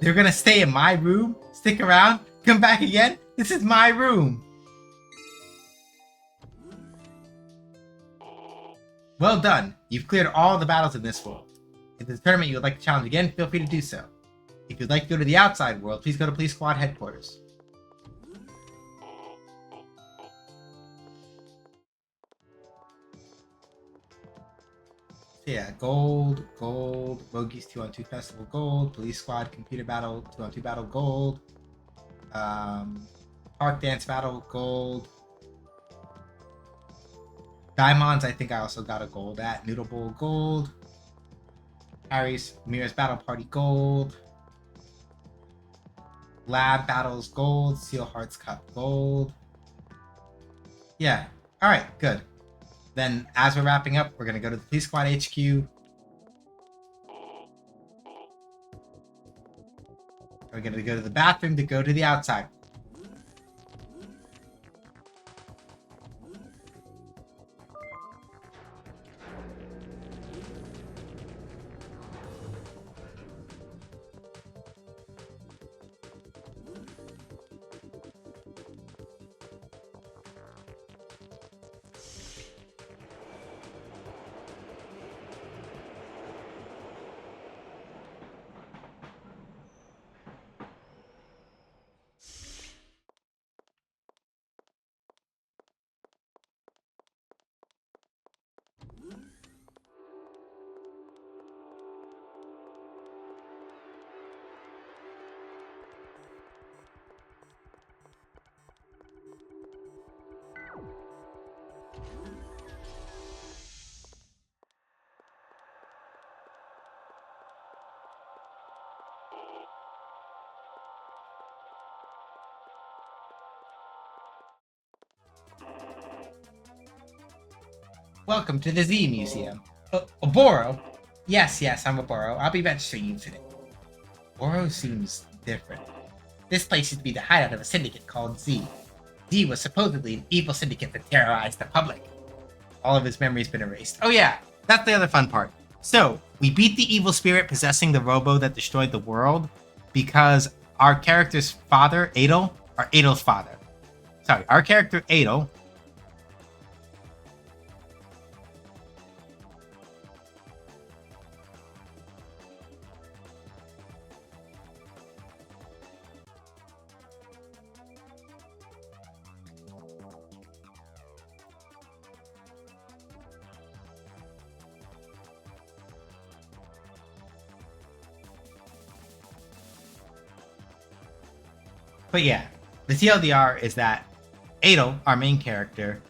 They're gonna stay in my room? Stick around? Come back again? This is my room! Well done. You've cleared all the battles in this world. If there's a tournament you would like to challenge again, feel free to do so. If you'd like to go to the outside world, please go to Police Squad headquarters. So yeah, gold, Rogues 2-on-2 Festival gold, Police Squad Computer Battle 2-on-2 Battle gold, Park Dance Battle gold, Diamonds I think I also got a gold at, Noodle Bowl gold, Harry's Mirror's Battle Party gold, Lab Battles gold, Seal Hearts Cup gold. Yeah, alright, good. Then, as we're wrapping up, we're going to go to the Police Squad HQ. We're going to go to the bathroom to go to the outside. Welcome to the Z Museum. Oboro? Yes, I'm Oboro. I'll be registering you today. Oboro seems different. This place used to be the hideout of a syndicate called Z. Z was supposedly an evil syndicate that terrorized the public. All of his memory's been erased. Oh yeah, that's the other fun part. So, we beat the evil spirit possessing the robo that destroyed the world because our character's father, Adel's father. Sorry, our character, Adel, But yeah, the TLDR is that Adel, our main character,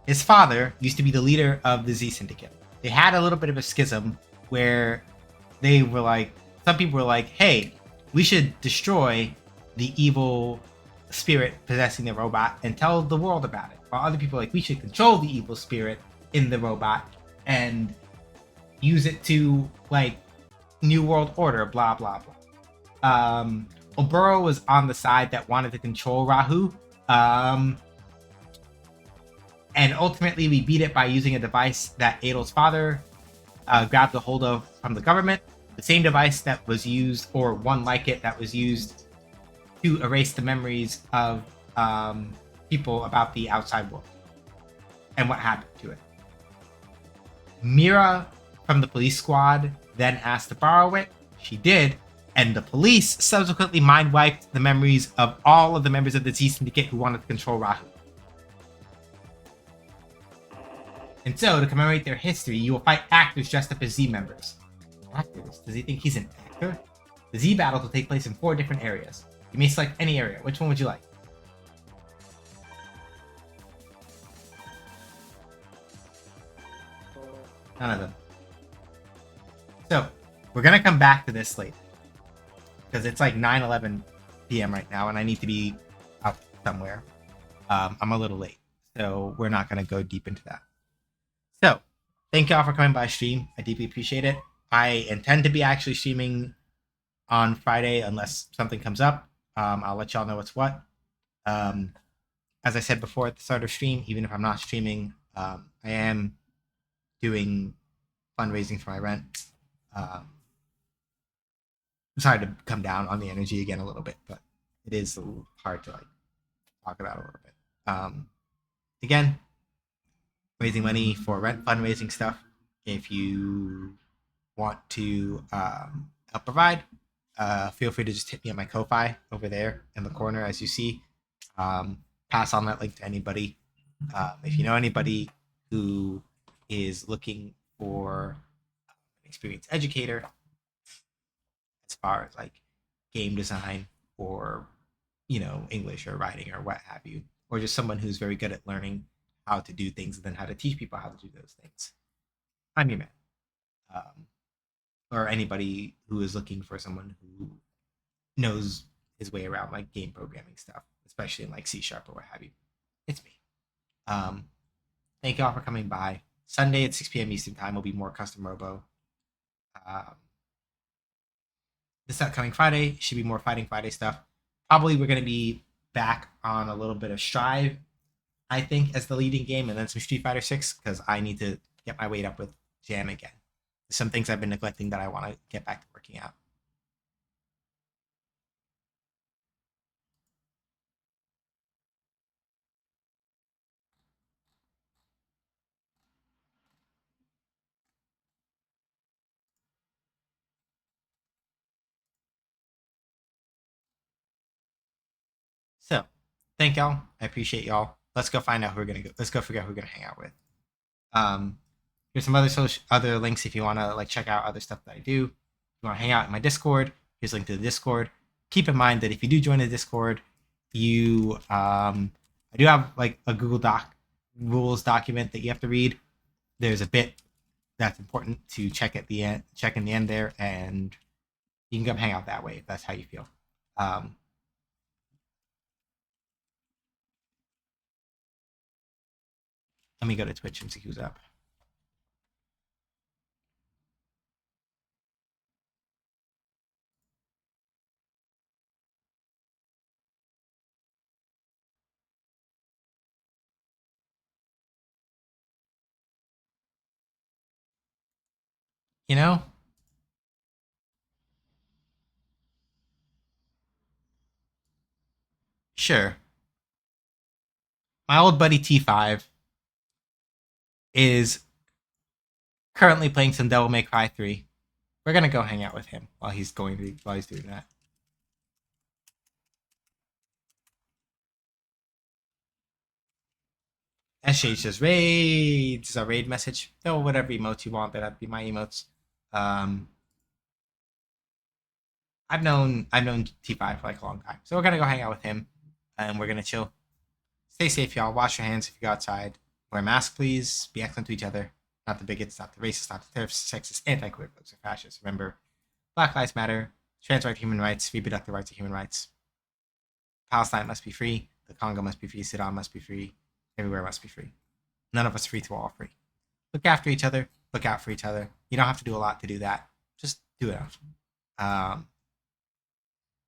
his father used to be the leader of the Z Syndicate. They had a little bit of a schism where they were like, some people were like, hey, we should destroy the evil spirit possessing the robot and tell the world about it. While other people were like, we should control the evil spirit in the robot and use it to, like, New World Order, blah, blah, blah. Oburo was on the side that wanted to control Rahu. And ultimately, we beat it by using a device that Adel's father grabbed a hold of from the government. The same device that was used, or one like it, that was used to erase the memories of people about the outside world and what happened to it. Mira from the police squad then asked to borrow it. She did, and the police subsequently mind wiped the memories of all of the members of the Z Syndicate who wanted to control Rahu. And so, to commemorate their history, you will fight actors dressed up as Z members. Actors? Does he think he's an actor? The Z battles will take place in 4 different areas. You may select any area. Which one would you like? None of them. So, we're going to come back to this later. Because it's like 9:11 p.m. right now, and I need to be out somewhere. I'm a little late, so we're not going to go deep into that. So, thank y'all for coming by stream. I deeply appreciate it. I intend to be actually streaming on Friday unless something comes up. I'll let y'all know what's what. As I said before at the start of stream, even if I'm not streaming, I am doing fundraising for my rent. I'm sorry to come down on the energy again a little bit, but it is a little hard to like talk about a little bit. Again, raising money for rent fundraising stuff. If you want to help provide, feel free to just hit me at my Ko-Fi over there in the corner, as you see. Pass on that link to anybody. If you know anybody who is looking for an experienced educator as far as like game design or, you know, English or writing or what have you, or just someone who's very good at learning how to do things and then how to teach people how to do those things, I'm your man. Or anybody who is looking for someone who knows his way around like game programming stuff, especially in like C# or what have you. It's me. Thank y'all for coming by. Sunday at 6 p.m. Eastern Time will be more custom robo. This upcoming Friday should be more Fighting Friday stuff. Probably we're going to be back on a little bit of Strive, I think, as the leading game, and then some Street Fighter 6, because I need to get my weight up with Jam again. There's some things I've been neglecting that I want to get back to working out. So, thank y'all. I appreciate y'all. Let's go find out who we're gonna go. Let's go figure out who we're gonna hang out with. Here's some other links if you want to like check out other stuff that I do. If you want to hang out in my Discord, here's a link to the Discord. Keep in mind that if you do join the Discord, you I do have like a Google Doc rules document that you have to read. There's a bit that's important to check at the end, check in the end there, and you can come hang out that way if that's how you feel. Let me go to Twitch and see who's up. You know, sure. My old buddy T5 is currently playing some Devil May Cry 3. We're gonna go hang out with him while he's doing that. SJ says raids. It's a raid message. Throw whatever emotes you want. That'd be my emotes. I've known T5 for like a long time, so we're gonna go hang out with him, and we're gonna chill. Stay safe, y'all. Wash your hands if you go outside. Wear a mask, please. Be excellent to each other. Not the bigots, not the racists, not the terrorists, sexist, anti-queer folks, or fascists. Remember, Black Lives Matter. Trans rights, human rights. Reproductive rights are human rights. Palestine must be free. The Congo must be free. Sudan must be free. Everywhere must be free. None of us free to all free. Look after each other. Look out for each other. You don't have to do a lot to do that. Just do it.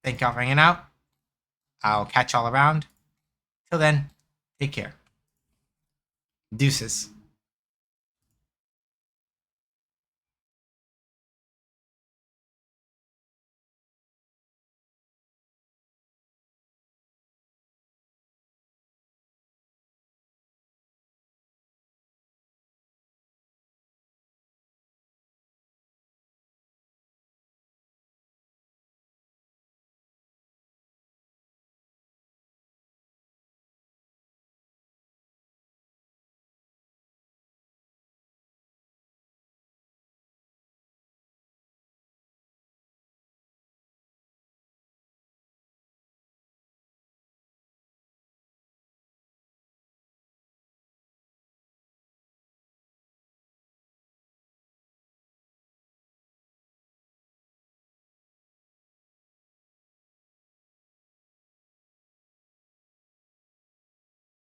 Thank y'all for hanging out. I'll catch y'all around. Till then, take care. Deuces.